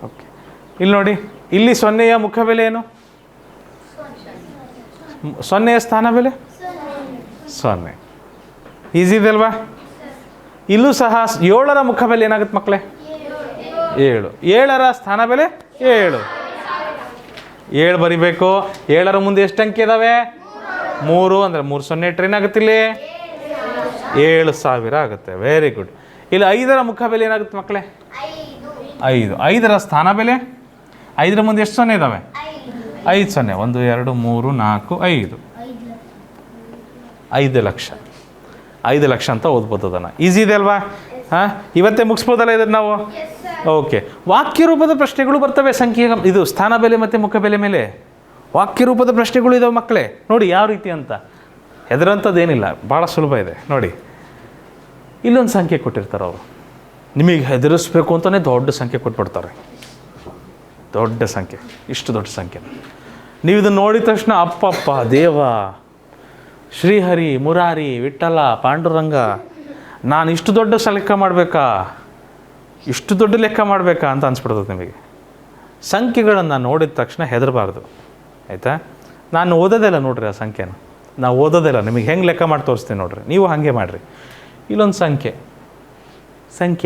S1: ಓಕೆ, ಇಲ್ಲಿ ನೋಡಿ, ಇಲ್ಲಿ 0ಯ ಮುಖಬೆಲೆ ಏನು? 0ಯ ಸ್ಥಾನ ಬೆಲೆ 0. ಈಸಿ ಇದೆ ಅಲ್ವಾ? ಇಲ್ಲೂ ಸಹ 7ರ ಮುಖಬೆಲೆ ಏನಾಗುತ್ತೆ ಮಕ್ಕಳೇ? 7. 7ರ ಸ್ಥಾನ ಬೆಲೆ 7. 7 ಬರಿಬೇಕು. 7ರ ಮುಂದೆ ಎಷ್ಟು ಅಂಕೆ ಇದ್ದಾವೆ? 3. ಅಂದರೆ 3 0 ಇಟ್ಟರೆ ಏನಾಗುತ್ತೆ ಇಲ್ಲಿ? 7,000 ಆಗುತ್ತೆ. Very good. ಇಲ್ಲಿ 5ರ ಮುಖಬೆಲೆ ಏನಾಗುತ್ತೆ ಮಕ್ಕಳೇ? 5. 5ರ ಸ್ಥಾನ ಬೆಲೆ? 5ರ ಮುಂದೆ ಎಷ್ಟು 0 ಇದ್ದಾವೆ? 5 0. 1 2 3 4 5. 5 ಲಕ್ಷ. 5 ಲಕ್ಷ ಅಂತ ಓದ್ಬೋದು ಅದನ್ನು. ಈಸಿ ಇದೆ ಅಲ್ವಾ? ಹಾಂ, ಇವತ್ತೇ ಮುಗಿಸ್ಬೋದಲ್ಲ ಇದನ್ನು ನಾವು? ಓಕೆ. ವಾಕ್ಯ ರೂಪದ ಪ್ರಶ್ನೆಗಳು ಬರ್ತವೆ ಸಂಖ್ಯೆ ಇದು ಸ್ಥಾನ ಬೆಲೆ ಮತ್ತು ಮುಖಬೆಲೆ ಮೇಲೆ. ವಾಕ್ಯ ರೂಪದ ಪ್ರಶ್ನೆಗಳು ಇದಾವೆ ಮಕ್ಕಳೇ. ನೋಡಿ ಯಾವ ರೀತಿ ಅಂತ. ಹೆದರಂಥದ್ದೇನಿಲ್ಲ, ಭಾಳ ಸುಲಭ ಇದೆ ನೋಡಿ. ಇಲ್ಲೊಂದು ಸಂಖ್ಯೆ ಕೊಟ್ಟಿರ್ತಾರೆ ಅವರು, ನಿಮಗೆ ಹೆದರಿಸ್ಬೇಕು ಅಂತಲೇ ದೊಡ್ಡ ಸಂಖ್ಯೆ ಕೊಟ್ಬಿಡ್ತಾರೆ. ದೊಡ್ಡ ಸಂಖ್ಯೆ, ಇಷ್ಟು ದೊಡ್ಡ ಸಂಖ್ಯೆ. ನೀವು ಇದನ್ನು ನೋಡಿದ ತಕ್ಷಣ ಅಪ್ಪಪ್ಪ ದೇವ, ಶ್ರೀಹರಿ, ಮುರಾರಿ, ವಿಠ್ಠಲ, ಪಾಂಡುರಂಗ, ನಾನು ಇಷ್ಟು ದೊಡ್ಡ ಲೆಕ್ಕ ಮಾಡಬೇಕಾ, ಇಷ್ಟು ದೊಡ್ಡ ಲೆಕ್ಕ ಮಾಡಬೇಕಾ ಅಂತ ಅನ್ಸ್ಬಿಡ್ತದೆ ನಿಮಗೆ. ಸಂಖ್ಯೆಗಳನ್ನು ನೋಡಿದ ತಕ್ಷಣ ಹೆದರಬಾರ್ದು, ಆಯಿತಾ? ನಾನು ಓದೋದಿಲ್ಲ ನೋಡ್ರಿ ಆ ಸಂಖ್ಯೆನ, ನಾವು ಓದೋದಿಲ್ಲ. ನಿಮಗೆ ಹೆಂಗೆ ಲೆಕ್ಕ ಮಾಡಿ ತೋರಿಸ್ತೀನಿ ನೋಡ್ರಿ, ನೀವು ಹಾಗೆ ಮಾಡಿರಿ. ಇಲ್ಲೊಂದು ಸಂಖ್ಯೆ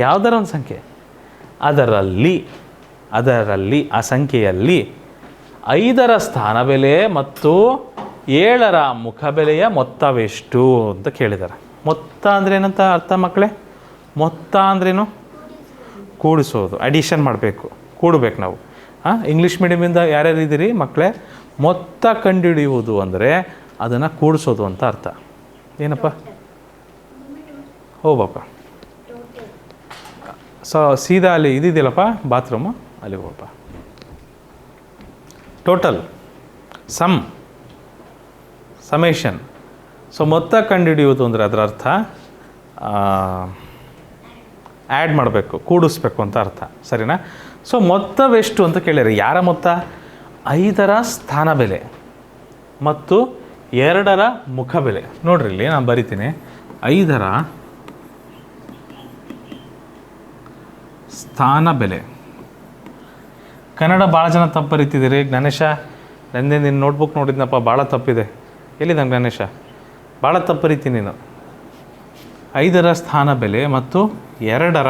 S1: ಯಾವುದರ ಒಂದು ಸಂಖ್ಯೆ, ಅದರಲ್ಲಿ ಆ ಸಂಖ್ಯೆಯಲ್ಲಿ 5ರ ಸ್ಥಾನ ಬೆಲೆ ಮತ್ತು 7ರ ಮುಖಬೆಲೆಯ ಮೊತ್ತವೆಷ್ಟು ಅಂತ ಕೇಳಿದ್ದಾರೆ. ಮೊತ್ತ ಅಂದ್ರೆ ಏನಂತ ಅರ್ಥ ಮಕ್ಕಳೇ? ಮೊತ್ತ ಅಂದ್ರೇನು? ಕೂಡಿಸೋದು, ಅಡಿಷನ್ ಮಾಡಬೇಕು, ಕೂಡಬೇಕು ನಾವು. ಇಂಗ್ಲೀಷ್ ಮೀಡಿಯಮಿಂದ ಯಾರ್ಯಾರು ಇದ್ದೀರಿ ಮಕ್ಕಳೇ? ಮೊತ್ತ ಕಂಡುಹಿಡಿಯುವುದು ಅಂದರೆ ಅದನ್ನು ಕೂಡಿಸೋದು ಅಂತ ಅರ್ಥ. ಏನಪ್ಪ? ಹೋಗಪ್ಪ, ಸೀದಾ ಅಲ್ಲಿ ಇದಿದೆಯಲ್ಲಪ್ಪ ಬಾತ್ರೂಮು, ಅಲ್ಲಿ ಹೋಗಪ್ಪ. Total, summation. ಸೊ ಮೊತ್ತ ಕಂಡುಹಿಡಿಯುವುದು ಅಂದರೆ ಅದರ ಅರ್ಥ ಆ್ಯಡ್ ಮಾಡಬೇಕು, ಕೂಡಿಸ್ಬೇಕು ಅಂತ ಅರ್ಥ. ಸರಿನಾ? ಸೊ ಮೊತ್ತವೆಷ್ಟು ಅಂತ ಕೇಳಿರಿ. ಯಾರ ಮೊತ್ತ? 5ರ ಸ್ಥಾನ ಬೆಲೆ ಮತ್ತು 2ರ ಮುಖಬೆಲೆ. ನೋಡ್ರಿ ಇಲ್ಲಿ ನಾನು ಬರಿತೀನಿ. 5ರ ಸ್ಥಾನ ಬೆಲೆ. ಕನ್ನಡ ಭಾಳ ಜನ ತಪ್ಪು ಬರೀತಿದ್ದೀರಿ. ಗಣೇಶ, ನೆನ್ನೆ ನಿನ್ನ ನೋಟ್ಬುಕ್ ನೋಡಿದ್ನಪ್ಪ, ಭಾಳ ತಪ್ಪಿದೆ. ಎಲ್ಲಿದ್ದ ಗಣೇಶ? ಭಾಳ ತಪ್ಪು ಬರೀತೀನಿ ನೀನು. 5ರ ಸ್ಥಾನ ಬೆಲೆ ಮತ್ತು 2ರ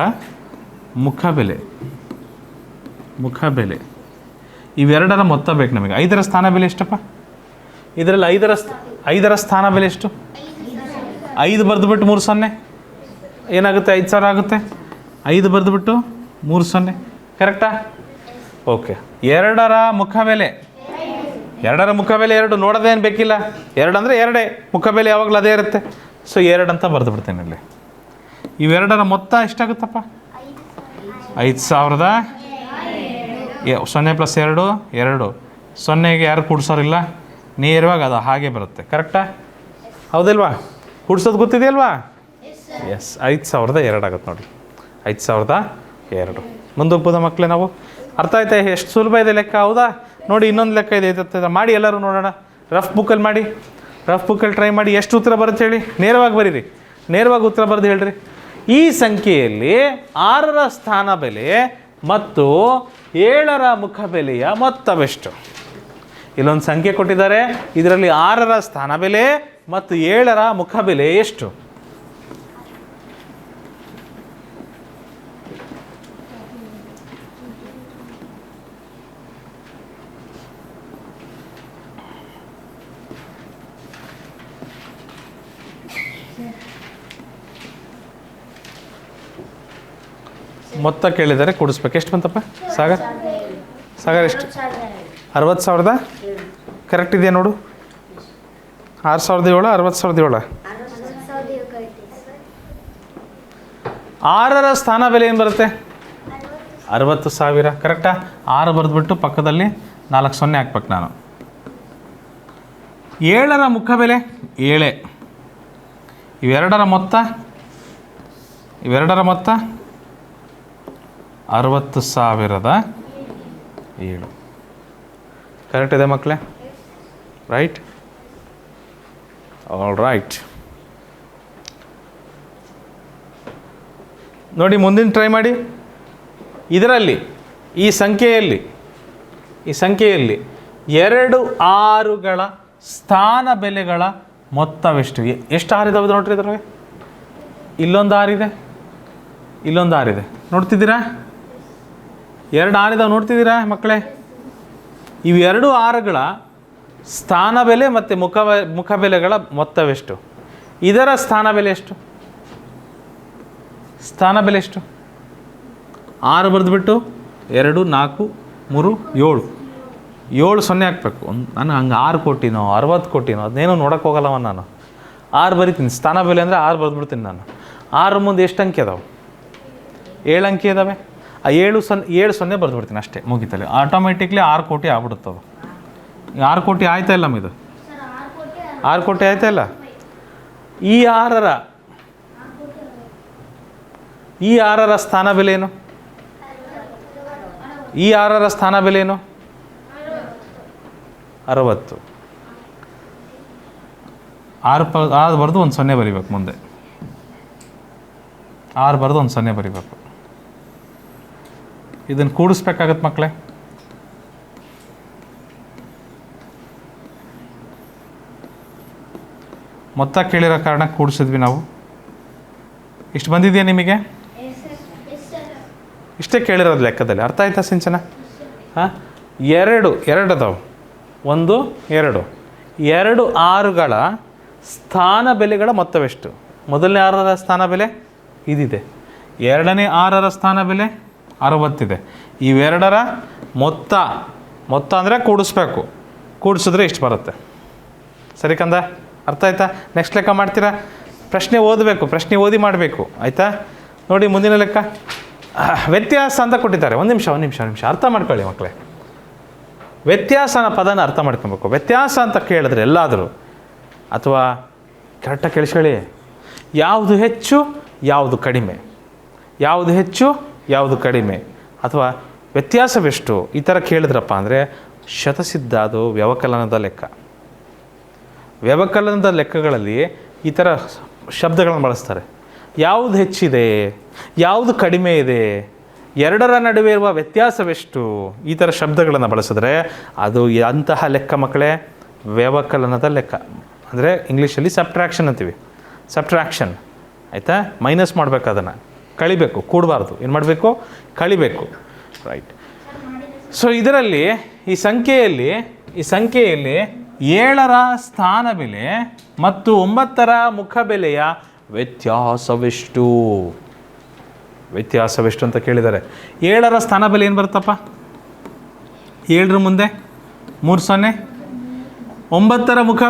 S1: ಮುಖಬೆಲೆ ಇವೆರಡರ ಮೊತ್ತ ಬೇಕು ನಮಗೆ. 5ರ ಸ್ಥಾನ ಬೆಲೆ ಎಷ್ಟಪ್ಪ? ಇದರಲ್ಲಿ 5ರ ಸ್ಥಾನ ಬೆಲೆ ಎಷ್ಟು? 5 ಬರೆದುಬಿಟ್ಟು 3 0 ಏನಾಗುತ್ತೆ? 5,000 ಆಗುತ್ತೆ. 5 ಬರೆದುಬಿಟ್ಟು 3 0 ಕರೆಕ್ಟಾ? ಓಕೆ. 2ರ ಮುಖಬೆಲೆ 2 ನೋಡೋದೇನು ಬೇಕಿಲ್ಲ. 2 ಅಂದರೆ 2, ಮುಖಬೆಲೆ ಯಾವಾಗಲೂ ಅದೇ ಇರುತ್ತೆ. ಸೊ 2 ಅಂತ ಬರೆದು ಬಿಡ್ತೇನೆ ಇಲ್ಲಿ. ಇವೆರಡರ ಮೊತ್ತ ಎಷ್ಟಾಗುತ್ತಪ್ಪ? 5,000. 0 + 2 2. 0ಗೆ ಯಾರು ಕೂಡ್ಸೋರಿಲ್ಲ, ನೇರವಾಗಿ ಅದು ಹಾಗೆ ಬರುತ್ತೆ. ಕರೆಕ್ಟಾ? ಹೌದಿಲ್ವಾ? ಕೂಡ್ಸೋದು ಗೊತ್ತಿದೆಯಲ್ವಾ? ಎಸ್, 5,002 ಆಗುತ್ತೆ ನೋಡಿ. 5,002. ಮುಂದೋಗ್ಬೋದಾ ಮಕ್ಕಳೇ? ನಾವು ಅರ್ಥ ಆಯ್ತಾ? ಎಷ್ಟು ಸುಲಭ ಇದೆ ಲೆಕ್ಕ, ಹೌದಾ? ನೋಡಿ ಇನ್ನೊಂದು ಲೆಕ್ಕ ಇದೆ, ಮಾಡಿ ಎಲ್ಲರೂ ನೋಡೋಣ. ರಫ್ ಬುಕ್ಕಲ್ಲಿ ಮಾಡಿ, ರಫ್ ಬುಕ್ಕಲ್ಲಿ ಟ್ರೈ ಮಾಡಿ. ಎಷ್ಟು ಉತ್ತರ ಬರುತ್ತೆ ಹೇಳಿ, ನೇರವಾಗಿ ಬರೀರಿ. ನೇರವಾಗಿ ಉತ್ತರ ಬರೆದು ಹೇಳ್ರಿ. ಈ ಸಂಖ್ಯೆಯಲ್ಲಿ 6ರ ಸ್ಥಾನ ಬೆಲೆ ಮತ್ತು 7ರ ಮುಖಬೆಲೆಯ ಮೊತ್ತವೆಷ್ಟು? ಇಲ್ಲೊಂದು ಸಂಖ್ಯೆ ಕೊಟ್ಟಿದ್ದಾರೆ. ಇದರಲ್ಲಿ 6ರ ಸ್ಥಾನ ಬೆಲೆ ಮತ್ತು 7ರ ಮುಖ ಬೆಲೆ ಎಷ್ಟು? ಮೊತ್ತ ಕೇಳಿದರೆ ಕೂಡಿಸ್ಬೇಕು. ಎಷ್ಟು ಬಂತಪ್ಪ ಸಾಗರ್? ಸಾಗರ್ ಎಷ್ಟು? 60,000. ಕರೆಕ್ಟ್ ಇದೆಯಾ ನೋಡು. 6,007 60,007. 6ರ ಸ್ಥಾನ ಬೆಲೆ ಏನು ಬರುತ್ತೆ? 60,000. ಕರೆಕ್ಟಾ? 6 ಬರೆದ್ಬಿಟ್ಟು ಪಕ್ಕದಲ್ಲಿ 4 0 ಹಾಕ್ಬೇಕು ನಾನು. 7ರ ಮುಖ ಬೆಲೆ 7. ಇವೆರಡರ ಮೊತ್ತ 60,007. ಕರೆಕ್ಟ್ ಇದೆ ಮಕ್ಕಳೇ? ರೈಟ್? All right. ನೋಡಿ ಮುಂದಿನ ಟ್ರೈ ಮಾಡಿ. ಇದರಲ್ಲಿ ಈ ಸಂಖ್ಯೆಯಲ್ಲಿ 2 6ಗಳ ಸ್ಥಾನ ಬೆಲೆಗಳ ಮೊತ್ತವೆಷ್ಟು? ಎಷ್ಟು 6 ಇದಾವೆ ನೋಡ್ರಿ ಇದ್ರಾಗೆ? ಇಲ್ಲೊಂದು 6 ಇದೆ, ಇಲ್ಲೊಂದು 6 ಇದೆ. ನೋಡ್ತಿದ್ದೀರಾ? 2 6 ಇದಾವೆ ನೋಡ್ತಿದ್ದೀರಾ ಮಕ್ಕಳೇ? ಇವು 2 6ಗಳ ಸ್ಥಾನ ಬೆಲೆ ಮತ್ತು ಮುಖ ಬೆಲೆಗಳ ಮೊತ್ತವೆಷ್ಟು? ಇದರ ಸ್ಥಾನ ಬೆಲೆ ಎಷ್ಟು? 6 ಬರೆದುಬಿಟ್ಟು 2 4 3 7 0 ಹಾಕ್ಬೇಕು. ನಾನು ಹಂಗೆ 6 ಕೋಟಿನೋ 60 ಕೋಟಿನೋ ಅದನ್ನೇನೋ ನೋಡೋಕೆ ಹೋಗಲ್ಲವ ನಾನು. 6 ಬರಿತೀನಿ. ಸ್ಥಾನ ಬೆಲೆ ಅಂದರೆ 6 ಬರೆದ್ಬಿಡ್ತೀನಿ ನಾನು. 6 ಮುಂದೆ ಎಷ್ಟು ಅಂಕೆ ಅದಾವೆ? 7 ಅಂಕೆ ಇದ್ದಾವೆ. ಆ 7 0 ಬರೆದ್ಬಿಡ್ತೀನಿ ಅಷ್ಟೇ, ಮುಗಿತಲ್ಲಿ. ಆಟೋಮೆಟಿಕ್ಲಿ 6 ಕೋಟಿ ಆಗ್ಬಿಡುತ್ತವೆ. 6 ಕೋಟಿ ಆಯ್ತಾ ಇಲ್ಲ ಇದು? 6 ಕೋಟಿ ಆಯ್ತಾ ಇಲ್ಲ? ಈ 6ರ ಸ್ಥಾನ ಬೆಲೆ ಏನು? 6ರ ಸ್ಥಾನ ಬೆಲೆ ಏನು? 60. 6 ಬರೆದು ಒಂದು 0 ಬರಿಬೇಕು ಮುಂದೆ. 6 ಬರೆದು ಒಂದು 0 ಬರಿಬೇಕು. ಇದನ್ನು ಕೂಡಿಸ್ಬೇಕಾಗತ್ತೆ ಮಕ್ಕಳೇ. ಮೊತ್ತ ಕೇಳಿರೋ ಕಾರಣ ಕೂಡಿಸಿದ್ವಿ ನಾವು. ಇಷ್ಟು ಬಂದಿದೆಯಾ ನಿಮಗೆ? ಇಷ್ಟೇ ಕೇಳಿರೋದು ಲೆಕ್ಕದಲ್ಲಿ. ಅರ್ಥ ಆಯ್ತಾ ಸಿಂಚನ? ಹಾಂ, 2 ಅದಾವೆ. 1 2 2 6ಗಳ ಸ್ಥಾನ ಬೆಲೆಗಳ ಮೊತ್ತವೆಷ್ಟು? ಮೊದಲನೇ 6ರ ಸ್ಥಾನ ಬೆಲೆ ಇದಿದೆ. 2ನೇ 6ರ ಸ್ಥಾನ ಬೆಲೆ 60 ಇದೆ. ಇವೆರಡರ ಮೊತ್ತ ಅಂದರೆ ಕೂಡಿಸ್ಬೇಕು. ಕೂಡಿಸಿದ್ರೆ ಇಷ್ಟು ಬರುತ್ತೆ. ಸರಿ ಕಂದ? ಅರ್ಥ ಆಯ್ತಾ? ನೆಕ್ಸ್ಟ್ ಲೆಕ್ಕ ಮಾಡ್ತೀರಾ? ಪ್ರಶ್ನೆ ಓದಬೇಕು, ಪ್ರಶ್ನೆ ಓದಿ ಮಾಡಬೇಕು. ಆಯಿತಾ? ನೋಡಿ ಮುಂದಿನ ಲೆಕ್ಕ. ವ್ಯತ್ಯಾಸ ಅಂತ ಕೊಟ್ಟಿದ್ದಾರೆ. ಒಂದು ನಿಮಿಷ ಅರ್ಥ ಮಾಡ್ಕೊಳ್ಳಿ ಮಕ್ಕಳೇ. ವ್ಯತ್ಯಾಸನ ಪದನ ಅರ್ಥ ಮಾಡ್ಕೊಬೇಕು. ವ್ಯತ್ಯಾಸ ಅಂತ ಕೇಳಿದ್ರೆ ಎಲ್ಲಾದರೂ, ಅಥವಾ ಕರೆಕ್ಟಾಗಿ ಕೇಳಿಸ್ಕೊಳ್ಳಿ, ಯಾವುದು ಹೆಚ್ಚು ಯಾವುದು ಕಡಿಮೆ, ಯಾವುದು ಹೆಚ್ಚು ಯಾವುದು ಕಡಿಮೆ, ಅಥವಾ ವ್ಯತ್ಯಾಸವೆಷ್ಟು, ಈ ಥರ ಕೇಳಿದ್ರಪ್ಪ ಅಂದರೆ ಶತಸಿದ್ಧ, ಅದು ವ್ಯವಕಲನದ ಲೆಕ್ಕ. ವ್ಯವಕಲನದ ಲೆಕ್ಕಗಳಲ್ಲಿ ಈ ಥರ ಶಬ್ದಗಳನ್ನು ಬಳಸ್ತಾರೆ. ಯಾವುದು ಹೆಚ್ಚಿದೆ, ಯಾವುದು ಕಡಿಮೆ ಇದೆ, ಎರಡರ ನಡುವೆ ಇರುವ ವ್ಯತ್ಯಾಸವೆಷ್ಟು, ಈ ಥರ ಶಬ್ದಗಳನ್ನು ಬಳಸಿದ್ರೆ ಅದು ಅಂತಹ ಲೆಕ್ಕ ಮಕ್ಕಳೇ ವ್ಯವಕಲನದ ಲೆಕ್ಕ. ಅಂದರೆ ಇಂಗ್ಲೀಷಲ್ಲಿ ಸಬ್ಟ್ರಾಕ್ಷನ್ ಅಂತೀವಿ. ಸಬ್ಟ್ರಾಕ್ಷನ್, ಆಯಿತಾ? ಮೈನಸ್ ಮಾಡಬೇಕು, ಅದನ್ನು ಕಳಿಬೇಕು, ಕೂಡಬಾರ್ದು. ಏನು ಮಾಡಬೇಕು? ಕಳಿಬೇಕು. ರೈಟ್. ಸೊ ಇದರಲ್ಲಿ ಈ ಸಂಖ್ಯೆಯಲ್ಲಿ 7ರ ಸ್ಥಾನ ಬೆಲೆ ಮತ್ತು 9ರ ಮುಖ ಬೆಲೆಯ ವ್ಯತ್ಯಾಸವೆಷ್ಟು ಅಂತ ಕೇಳಿದ್ದಾರೆ. 7ರ ಸ್ಥಾನ ಬೆಲೆ ಏನು ಬರುತ್ತಪ್ಪ? 7ರ ಮುಂದೆ 3 0. 9ರ ಮುಖ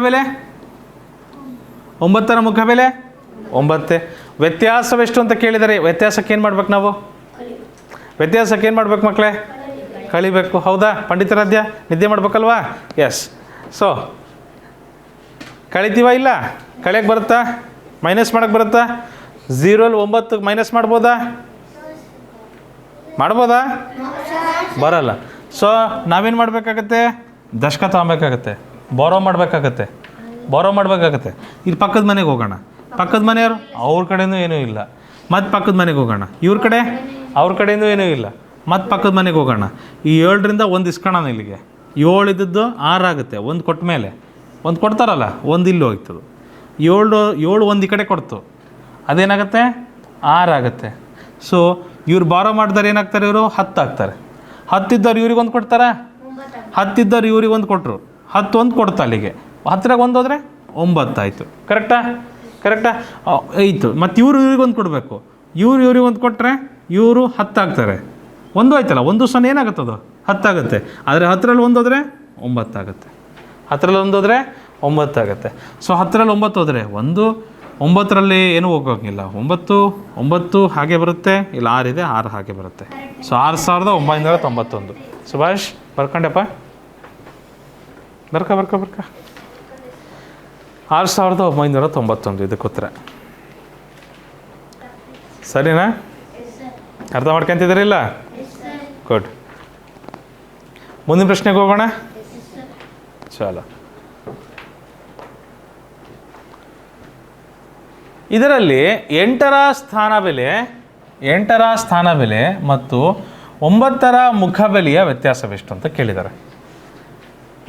S1: ಬೆಲೆ 9. ವ್ಯತ್ಯಾಸವೆಷ್ಟು ಅಂತ ಕೇಳಿದ್ದಾರೆ. ವ್ಯತ್ಯಾಸಕ್ಕೆ ಏನು ಮಾಡ್ಬೇಕು ನಾವು? ವ್ಯತ್ಯಾಸಕ್ಕೆ ಏನು ಮಾಡ್ಬೇಕು ಮಕ್ಕಳೇ? ಕಳಿಬೇಕು. ಹೌದಾ ಪಂಡಿತರಾಧ್ಯ? ನಿದ್ದೆ ಮಾಡ್ಬೇಕಲ್ವಾ? ಎಸ್. ಸೊ ಕಳಿತೀವ ಇಲ್ಲ? ಕಳಿಯಕ್ಕೆ ಬರುತ್ತಾ? ಮೈನಸ್ ಮಾಡೋಕ್ಕೆ ಬರುತ್ತಾ? 0ಲ್ಲಿ 9 ಮೈನಸ್ ಮಾಡ್ಬೋದಾ? ಬರಲ್ಲ. ಸೊ ನಾವೇನು ಮಾಡಬೇಕಾಗತ್ತೆ? ದಶಕ ತಗೊಬೇಕಾಗತ್ತೆ, ಬಾರೋ ಮಾಡಬೇಕಾಗತ್ತೆ. ಇಲ್ಲಿ ಪಕ್ಕದ ಮನೆಗೆ ಹೋಗೋಣ. ಪಕ್ಕದ ಮನೆಯವರು ಅವ್ರ ಕಡೆಯೂ ಏನೂ ಇಲ್ಲ, ಮತ್ತು ಪಕ್ಕದ ಮನೆಗೆ ಹೋಗೋಣ. ಇವ್ರ ಕಡೆ ಅವ್ರ ಕಡೆಯೂ ಏನೂ ಇಲ್ಲ, ಮತ್ತು ಪಕ್ಕದ ಮನೆಗೆ ಹೋಗೋಣ. ಈ 7ರಿಂದ 1 ಇಸ್ಕೊಳ್ಳೋಣ ಇಲ್ಲಿಗೆ. 7 ಇದ್ದದ್ದು 6 ಆಗುತ್ತೆ, 1 ಕೊಟ್ಟ ಮೇಲೆ. 1 ಕೊಡ್ತಾರಲ್ಲ, 1 ಇಲ್ಲಿ ಹೋಗ್ತದೆ. 7 1 ಈ ಕಡೆ ಕೊಡ್ತು, ಅದೇನಾಗುತ್ತೆ 6 ಆಗುತ್ತೆ. ಸೊ ಇವ್ರು ಬಾರೋ ಮಾಡಿದಾರೆ ಏನಾಗ್ತಾರೆ, ಇವರು 10 ಆಗ್ತಾರೆ. 10 ಇದ್ದವ್ರು ಇವ್ರಿಗೆ 1 ಕೊಡ್ತಾರಾ, 10 ಇದ್ದವ್ರು ಇವ್ರಿಗೆ 1 ಕೊಟ್ಟರು, 10 1 ಕೊಡ್ತಾ ಅಲ್ಲಿಗೆ, 10ರಾಗ 1 ಹೋದರೆ 9 ಆಯಿತು. ಕರೆಕ್ಟಾ ಆಯಿತು. ಮತ್ತು ಇವ್ರಿಗೆ 1 ಕೊಡಬೇಕು, ಇವ್ರಿಗೆ 1 ಕೊಟ್ಟರೆ ಇವರು 10 ಆಗ್ತಾರೆ. 1 ಆಯ್ತಲ್ಲ, 1 0 ಏನಾಗುತ್ತದು 10 ಆಗುತ್ತೆ. ಆದರೆ 10ರಲ್ಲಿ 1 ಹೋದರೆ 9 ಆಗುತ್ತೆ. 10ರಲ್ಲಿ 1 ಹೋದರೆ 9 ಆಗುತ್ತೆ. ಸೊ 10ರಲ್ಲಿ 9 ಹೋದರೆ 1, 9ರಲ್ಲಿ ಏನೂ ಹೋಗೋಂಗಿಲ್ಲ, 9 ಹಾಗೆ ಬರುತ್ತೆ. ಇಲ್ಲ 6 ಇದೆ, 6 ಹಾಗೆ ಬರುತ್ತೆ. ಸೊ 6991. ಸುಭಾಷ್ ಬರ್ಕೊಂಡೆಪ್ಪ, ಬರ್ಕ 6991 ಇದಕ್ಕೆ ಉತ್ತರ. ಸರಿನಾ? ಅರ್ಥ ಮಾಡ್ಕೊಂತಿದ್ದೀರಿಲ್ಲ? ಗುಡ್. ಮುಂದಿನ ಪ್ರಶ್ನೆಗೆ ಹೋಗೋಣ. ಚಲೋ. ಇದರಲ್ಲಿ 8ರ ಸ್ಥಾನ ಬೆಲೆ ಮತ್ತು 9ರ ಮುಖಬೆಲೆಯ ವ್ಯತ್ಯಾಸವೆಷ್ಟು ಅಂತ ಕೇಳಿದ್ದಾರೆ.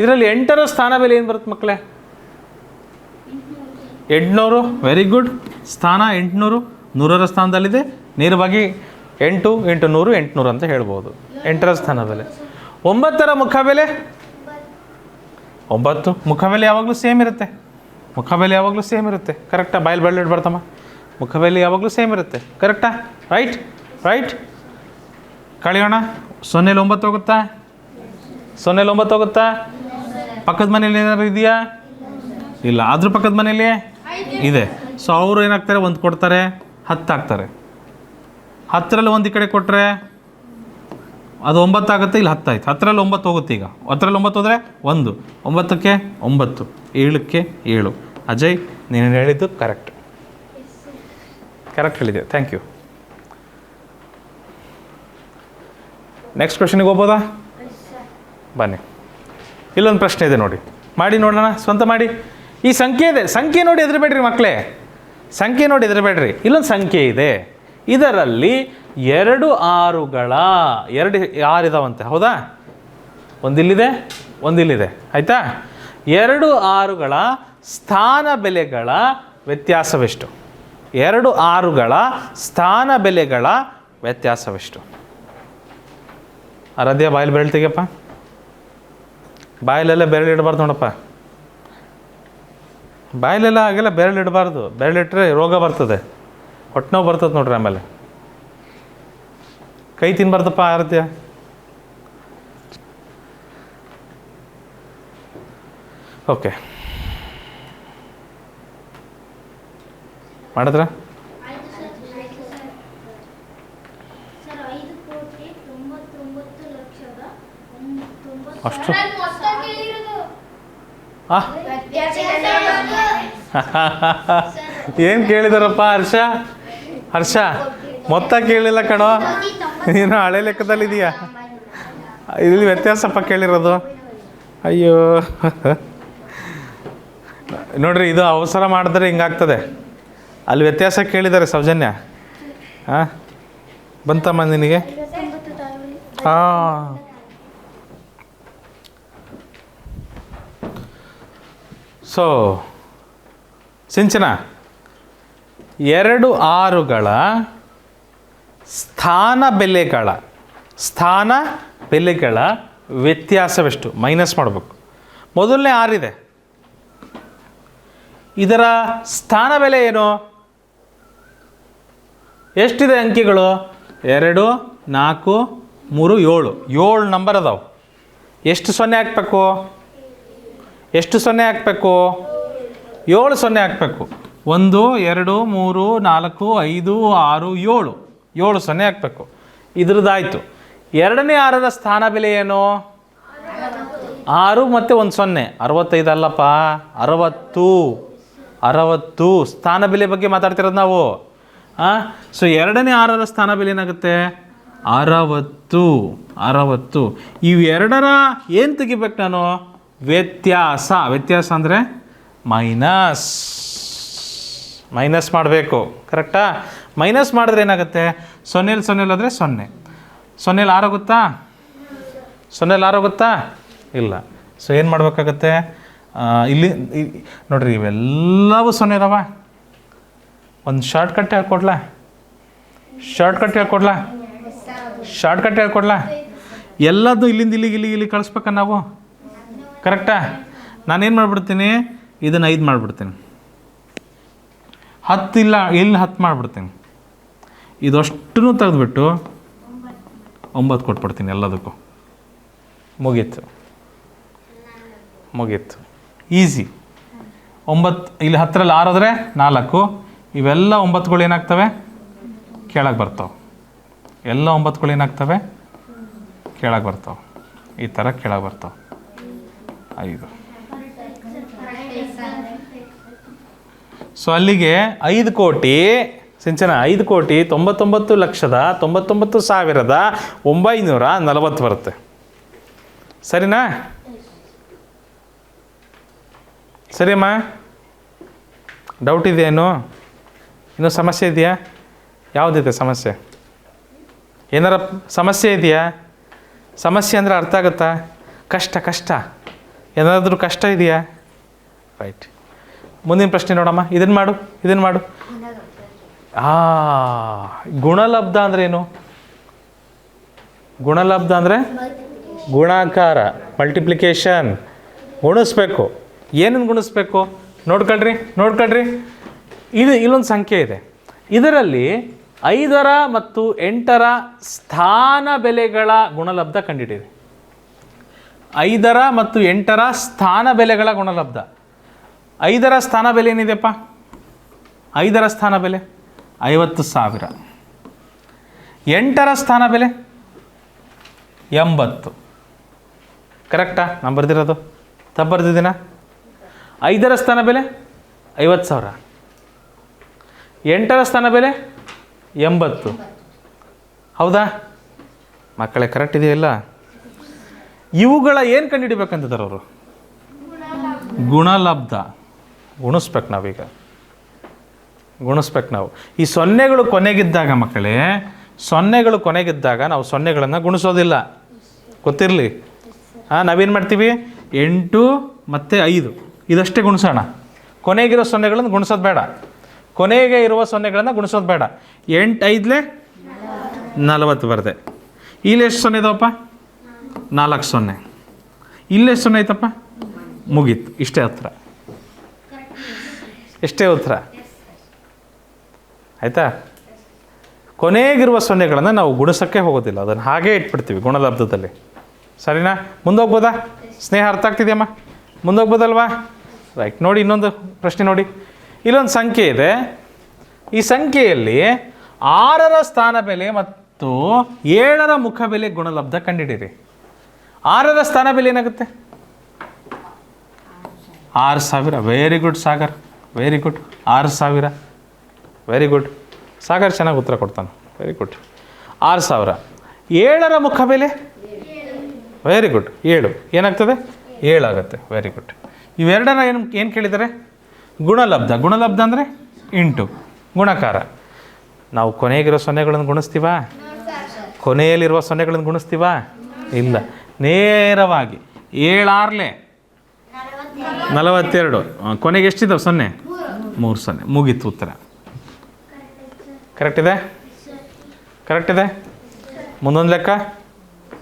S1: ಇದರಲ್ಲಿ 8ರ ಸ್ಥಾನ ಬೆಲೆ ಏನು ಬರುತ್ತೆ ಮಕ್ಕಳೇ? 800. Very good. ಸ್ಥಾನ 800, 100ರ ಸ್ಥಾನದಲ್ಲಿದೆ. ನೇರವಾಗಿ 8 × 100 800 ಅಂತ ಹೇಳ್ಬೋದು. 8ರ ಸ್ಥಾನ ಬೆಲೆ. 9ರ ಮುಖಬೆಲೆ 9. ಮುಖಬೆಲೆ ಯಾವಾಗಲೂ ಸೇಮ್ ಇರುತ್ತೆ. ಕರೆಕ್ಟಾ? ಬಾಯಲ್ಲಿ ಬೆಳ್ಳಿಟ್ಟು ಬರ್ತಮ್ಮ. ಮುಖಬೆಲೆ ಯಾವಾಗಲೂ ಸೇಮ್ ಇರುತ್ತೆ. ಕರೆಕ್ಟಾ? ರೈಟ್. ಕಳೆಯೋಣ. 0ಲಿ 9 ಹೋಗುತ್ತಾ? ಪಕ್ಕದ ಮನೇಲಿ ಏನಾದ್ರು ಇದೆಯಾ? ಇಲ್ಲ. ಅದ್ರ ಪಕ್ಕದ ಮನೇಲಿ ಇದೆ. ಸೊ ಅವರು ಏನಾಗ್ತಾರೆ, 1 ಕೊಡ್ತಾರೆ, 10 ಆಗ್ತಾರೆ. 10ರಲ್ಲಿ 1 ಈ ಕಡೆ ಕೊಟ್ಟರೆ ಅದು 9 ಆಗುತ್ತೆ. ಇಲ್ಲಿ 10 ಆಯ್ತು. 10ರಲ್ಲಿ 9 ಹೋಗುತ್ತೆ. ಈಗ 10ರಲ್ಲಿ 9 ಹೋದರೆ 1, 9ಕ್ಕೆ 9, 7ಕ್ಕೆ 7. ಅಜಯ್, ನೀನು ಹೇಳಿದ್ದು ಕರೆಕ್ಟ್ ಹೇಳಿದೆ. Thank you. ನೆಕ್ಸ್ಟ್ ಕ್ವೆಶ್ಚನಿಗೆ ಹೋಗ್ಬೋದಾ? ಬನ್ನಿ. ಇಲ್ಲೊಂದು ಪ್ರಶ್ನೆ ಇದೆ ನೋಡಿ, ಮಾಡಿ ನೋಡೋಣ. ಸ್ವಂತ ಮಾಡಿ. ಈ ಸಂಖ್ಯೆ ಇದೆ, ಸಂಖ್ಯೆ ನೋಡಿ ಹೆದರಬೇಡ್ರಿ ಮಕ್ಕಳೇ, ಇಲ್ಲೊಂದು ಸಂಖ್ಯೆ ಇದೆ. ಇದರಲ್ಲಿ 2 6ಗಳ 2 6 ಇದಾವಂತೆ. ಹೌದಾ? ಒಂದಿಲ್ಲಿದೆ, ಆಯಿತಾ? 2 6ಗಳ ಸ್ಥಾನ ಬೆಲೆಗಳ ವ್ಯತ್ಯಾಸವೆಷ್ಟು? 2 6ಗಳ ಸ್ಥಾನ ಬೆಲೆಗಳ ವ್ಯತ್ಯಾಸವೆಷ್ಟು? ಆರಾಧ್ಯ, ಬಾಯಲ್ಲಿ ಬೆರಳು ತೆಗಿಯಪ್ಪ. ಬಾಯಲ್ಲೆಲ್ಲ ಬೆರಳು ಇಡಬಾರ್ದು ನೋಡಪ್ಪ. ಬಾಯಲ್ಲೆಲ್ಲ ಹಾಗೆಲ್ಲ ಬೆರಳು ಇಡಬಾರ್ದು. ಬೆರಳಿಟ್ರೆ ರೋಗ ಬರ್ತದೆ, ಹೊಟ್ಟೆ ನೋವು ಬರ್ತದೆ ನೋಡ್ರಿ. ಆಮೇಲೆ ಕೈ ತಿನ್ಬಾರ್ದಪ್ಪ ಆರಾಧ್ಯ. ಓಕೆ, ಮಾಡಿದ್ರ? ಅಷ್ಟು ಏನು ಕೇಳಿದಾರಪ್ಪ ಹರ್ಷ? ಮೊತ್ತ ಕೇಳಿಲ್ಲ ಕಣೋ, ನೀನು ಹಳೆ ಲೆಕ್ಕದಲ್ಲಿದೆಯಾ? ಇಲ್ಲಿ ವ್ಯತ್ಯಾಸಪ್ಪ ಕೇಳಿರೋದು. ಅಯ್ಯೋ ನೋಡ್ರಿ, ಇದು ಅವಸರ ಮಾಡಿದ್ರೆ ಹಿಂಗಾಗ್ತದೆ. ಅಲ್ಲಿ ವ್ಯತ್ಯಾಸ ಕೇಳಿದ್ದಾರೆ ಸೌಜನ್ಯ. ಬಂತಮ್ಮ ನಿನಗೆ? ಸೊ ಸಿಂಚನ, 2 6ಗಳ ಸ್ಥಾನ ಬೆಲೆಗಳ ವ್ಯತ್ಯಾಸವೆಷ್ಟು? ಮೈನಸ್ ಮಾಡಬೇಕು. ಮೊದಲನೇ 6 ಇದೆ, ಇದರ ಸ್ಥಾನ ಬೆಲೆ ಏನು? ಎಷ್ಟಿದೆ ಅಂಕಿಗಳು? 2 4 3 7. 7 ನಂಬರ್ ಅದಾವೆ. ಎಷ್ಟು 0 ಹಾಕಬೇಕು? 7 0 ಹಾಕಬೇಕು. 1 0 2 3 4 5 6 7. 7 0 ಹಾಕಬೇಕು. ಇದ್ರದ್ದಾಯಿತು. ಎರಡನೇ 6ರ ಸ್ಥಾನ ಬೆಲೆ ಏನು? 6 ಮತ್ತು 1 0. 65 ಅಲ್ಲಪ್ಪ, 60. ಸ್ಥಾನ ಬೆಲೆ ಬಗ್ಗೆ ಮಾತಾಡ್ತಿರೋದು ನಾವು. ಸೊ ಎರಡನೇ 6ರ ಸ್ಥಾನ ಬೆಲೆ ಏನಾಗುತ್ತೆ? 60. ಇವೆರಡರ ಏನು ತೆಗಿಬೇಕು ನಾನು? ವ್ಯತ್ಯಾಸ ಅಂದರೆ ಮೈನಸ್ ಮಾಡಬೇಕು. ಕರೆಕ್ಟಾ? ಮೈನಸ್ ಮಾಡಿದ್ರೆ ಏನಾಗುತ್ತೆ? 0 0 ಹೋದರೆ 0. 0 6 ಹೋಗುತ್ತಾ? 0 6 ಹೋಗುತ್ತಾ? ಇಲ್ಲ. ಸೊ ಏನು ಮಾಡಬೇಕಾಗತ್ತೆ, ಇಲ್ಲಿ ನೋಡಿರಿ ಇವೆಲ್ಲವೂ ಸೊನ್ನೆ ಇದಾವ. ಒಂದು ಶಾರ್ಟ್ಕಟ್ ಹೇಳ್ಕೊಡ್ಲಾ, ಶಾರ್ಟ್ಕಟ್ ಹೇಳ್ಕೊಡ್ಲಾ. ಎಲ್ಲದೂ ಇಲ್ಲಿಂದ ಇಲ್ಲಿ ಕಳಿಸ್ಬೇಕ ನಾವು, ಕರೆಕ್ಟಾ? ನಾನೇನು ಮಾಡಿಬಿಡ್ತೀನಿ, ಇದನ್ನು 5 ಮಾಡಿಬಿಡ್ತೀನಿ, 10 ಇಲ್ಲ ಇಲ್ಲಿ 10 ಮಾಡಿಬಿಡ್ತೀನಿ, ಇದಷ್ಟು ತೆಗೆದುಬಿಟ್ಟು 9 ಕೊಟ್ಬಿಡ್ತೀನಿ ಎಲ್ಲದಕ್ಕೂ. ಮುಗೀತು. ಈಸಿ. 9 ಇಲ್ಲಿ 10ರಲ್ಲಿ 6 ಹೋದರೆ 4, ಇವೆಲ್ಲ 9ಗಳು ಏನಾಗ್ತವೆ, ಕೆಳಗೆ ಬರ್ತಾವೆ. ಎಲ್ಲ 9ಗಳು ಏನಾಗ್ತವೆ, ಕೆಳಗೆ ಬರ್ತಾವೆ. ಈ ಥರ ಕೆಳಗೆ ಬರ್ತಾವೆ. 5. ಸೊ ಅಲ್ಲಿಗೆ 5 ಕೋಟಿ ಸಿಂಚನ, 5,99,99,940 ಬರುತ್ತೆ. ಸರಿನಾ? ಸರಿಯಮ್ಮ? ಡೌಟ್ ಇದೆಯೇನು? ಇನ್ನೂ ಸಮಸ್ಯೆ ಇದೆಯಾ? ಯಾವುದಿದೆ ಸಮಸ್ಯೆ? ಏನಾರ ಸಮಸ್ಯೆ ಇದೆಯಾ? ಸಮಸ್ಯೆ ಅಂದರೆ ಅರ್ಥ ಆಗುತ್ತಾ? ಕಷ್ಟ ಏನಾದರೂ ಕಷ್ಟ ಇದೆಯಾ? ರೈಟ್. ಮುಂದಿನ ಪ್ರಶ್ನೆ ನೋಡಮ್ಮ. ಇದನ್ನು ಮಾಡು. ಗುಣಲಬ್ಧ ಅಂದರೆ ಏನು? ಗುಣಲಬ್ಧ ಅಂದರೆ ಗುಣಾಕಾರ, ಮಲ್ಟಿಪ್ಲಿಕೇಶನ್. ಗುಣಿಸ್ಬೇಕು. ಏನನ್ನು ಗುಣಿಸ್ಬೇಕು? ನೋಡ್ಕೊಳ್ರಿ. ಇಲ್ಲೊಂದು ಸಂಖ್ಯೆ ಇದೆ. ಇದರಲ್ಲಿ 5 ಮತ್ತು 8 ಸ್ಥಾನ ಬೆಲೆಗಳ ಗುಣಲಬ್ಧ ಕಂಡಿಡಿದೆ. 5 ಮತ್ತು 8 ಸ್ಥಾನ ಬೆಲೆಗಳ ಗುಣಲಬ್ಧ. 5 ಸ್ಥಾನ ಬೆಲೆ ಏನಿದೆಯಪ್ಪ? 5 ಸ್ಥಾನ ಬೆಲೆ 50,000. 8 ಸ್ಥಾನ ಬೆಲೆ 80. ಕರೆಕ್ಟಾ? ನಾನು ಬರ್ದಿರೋದು ತಪ್ಪು ಬರ್ದಿದ್ದೀನ? 5 ಸ್ಥಾನ ಬೆಲೆ 50,000, 8 ಸ್ಥಾನ ಬೆಲೆ 80. ಹೌದಾ ಮಕ್ಕಳೇ? ಕರೆಕ್ಟ್ ಇದೆಯಲ್ಲ? ಇವುಗಳ ಏನು ಕಂಡುಹಿಡಿಬೇಕಂತಿದ್ದಾರೆ ಅವರು? ಗುಣಲಬ್ಧ. ಗುಣಿಸ್ಬೇಕು ನಾವು. ಈ ಸೊನ್ನೆಗಳು ಕೊನೆಗಿದ್ದಾಗ ಮಕ್ಕಳೇ, ನಾವು ಸೊನ್ನೆಗಳನ್ನು ಗುಣಿಸೋದಿಲ್ಲ, ಗೊತ್ತಿರಲಿ. ನಾವೇನು ಮಾಡ್ತೀವಿ, 8 ಮತ್ತು 5 ಇದಷ್ಟೇ ಗುಣಿಸೋಣ. ಕೊನೆಗಿರೋ ಸೊನ್ನೆಗಳನ್ನು ಗುಣಿಸೋದು ಬೇಡ. 8 5 40 ಬರದೆ. ಇಲ್ಲಿ ಎಷ್ಟು ಸೊನ್ನೆ ಇದಾವಪ್ಪ? 4 ಸೊನ್ನೆ. ಇಲ್ಲೆಷ್ಟು ಸೊನ್ನೆ ಐತಪ್ಪ? ಮುಗೀತು. ಇಷ್ಟೇ ಉತ್ತರ. ಆಯಿತಾ? ಕೊನೆಗಿರುವ ಸೊನ್ನೆಗಳನ್ನು ನಾವು ಗುಣಿಸೋಕ್ಕೆ ಹೋಗೋದಿಲ್ಲ, ಅದನ್ನು ಹಾಗೇ ಇಟ್ಬಿಡ್ತೀವಿ ಗುಣಲಬ್ಧದಲ್ಲಿ. ಸರಿನಾ? ಮುಂದೋಗ್ಬೋದಾ? ಸ್ನೇಹ ಅರ್ಥ ಆಗ್ತಿದೆಯಮ್ಮ? ಮುಂದೋಗ್ಬೋದಲ್ವಾ? ರೈಟ್. ನೋಡಿ ಇನ್ನೊಂದು ಪ್ರಶ್ನೆ ನೋಡಿ. ಇಲ್ಲೊಂದು ಸಂಖ್ಯೆ ಇದೆ. ಈ ಸಂಖ್ಯೆಯಲ್ಲಿ 6 ಸ್ಥಾನ ಬೆಲೆ ಮತ್ತು 7 ಮುಖ ಬೆಲೆ ಗುಣಲಬ್ಧ ಕಂಡುಹಿಡಿಯಿರಿ. 6 ಸ್ಥಾನ ಬೆಲೆ ಏನಾಗುತ್ತೆ? 6,000. Very good Sagar, very good. 6,000. Very good Sagar, ಚೆನ್ನಾಗಿ ಉತ್ತರ ಕೊಡ್ತಾನೆ. Very good. 6,000. 7 ಮುಖ ಬೆಲೆ ವೆರಿ ಗುಡ್ 7 ಏನಾಗ್ತದೆ? 7 ಆಗುತ್ತೆ. Very good. ಇವೆರಡನ್ನ ಏನು ಕೇಳಿದ್ದಾರೆ? ಗುಣಲಬ್ಧ ಅಂದರೆ ಇಂಟು ಗುಣಕಾರ. ನಾವು ಕೊನೆಗಿರೋ ಸೊನ್ನೆಗಳನ್ನು ಗುಣಿಸ್ತೀವಾ? ಕೊನೆಯಲ್ಲಿರುವ ಸೊನ್ನೆಗಳನ್ನು ಗುಣಿಸ್ತೀವಾ? ಇಲ್ಲ. ನೇರವಾಗಿ 7 6 42. ಕೊನೆಗೆ ಎಷ್ಟಿದ್ದಾವೆ ಸೊನ್ನೆ? 3 ಸೊನ್ನೆ. ಮುಗೀತು ಉತ್ತರ. ಕರೆಕ್ಟ್ ಇದೆ. ಮುಂದೊಂದು ಲೆಕ್ಕ,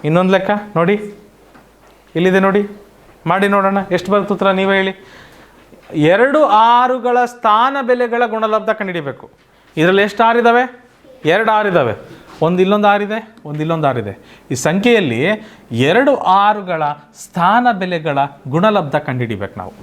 S1: ಇನ್ನೊಂದು ಲೆಕ್ಕ ನೋಡಿ. ಇಲ್ಲಿದೆ ನೋಡಿ, ಮಾಡಿ ನೋಡೋಣ ಎಷ್ಟು ಬರುತ್ತೆ ಉತ್ತರ. ನೀವೇ ಹೇಳಿ. 2 6ಗಳ ಸ್ಥಾನ ಬೆಲೆಗಳ ಗುಣಲಬ್ಧ ಕಂಡುಹಿಡಿಬೇಕು. ಇದರಲ್ಲಿ ಎಷ್ಟು 6 ಇದ್ದಾವೆ? 2 6 ಇದ್ದಾವೆ. ಒಂದು ಇಲ್ಲೊಂದು 6 ಇದೆ, ಒಂದು ಇಲ್ಲೊಂದು 6 ಇದೆ. ಈ ಸಂಖ್ಯೆಯಲ್ಲಿ 2 6ಗಳ ಸ್ಥಾನ ಬೆಲೆಗಳ ಗುಣಲಬ್ಧ ಕಂಡುಹಿಡಿಬೇಕು ನಾವು.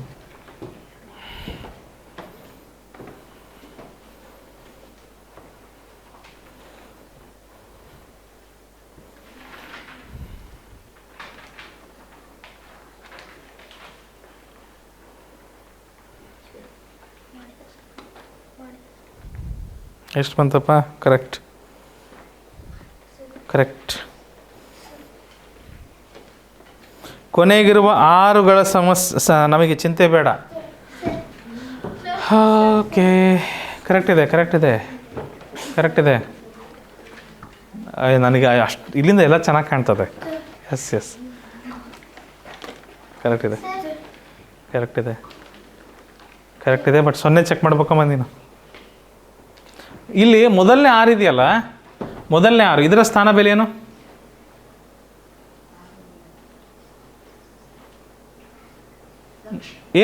S1: ಎಷ್ಟು ಬಂತಪ್ಪ? ಕರೆಕ್ಟ್. ಕೊನೆಗಿರುವ 6ಗಳ ಸಮಸ್ಯೆ ನಮಗೆ ಚಿಂತೆ ಬೇಡ. ಓಕೆ, ಕರೆಕ್ಟ್ ಇದೆ. ನನಗೆ ಅಷ್ಟು ಇಲ್ಲಿಂದ ಎಲ್ಲ ಚೆನ್ನಾಗಿ ಕಾಣ್ತದೆ. ಎಸ್ ಕರೆಕ್ಟ್ ಇದೆ ಕರೆಕ್ಟ್ ಇದೆ ಕರೆಕ್ಟ್ ಇದೆ. ಬಟ್ 0 ಚೆಕ್ ಮಾಡ್ಬೇಕಮ್ಮ ನೀನು. ಇಲ್ಲಿ ಮೊದಲನೇ 6 ಇದೆಯಲ್ಲ, ಮೊದಲನೇ 6 ಇದರ ಸ್ಥಾನ ಬೆಲೆ ಏನು?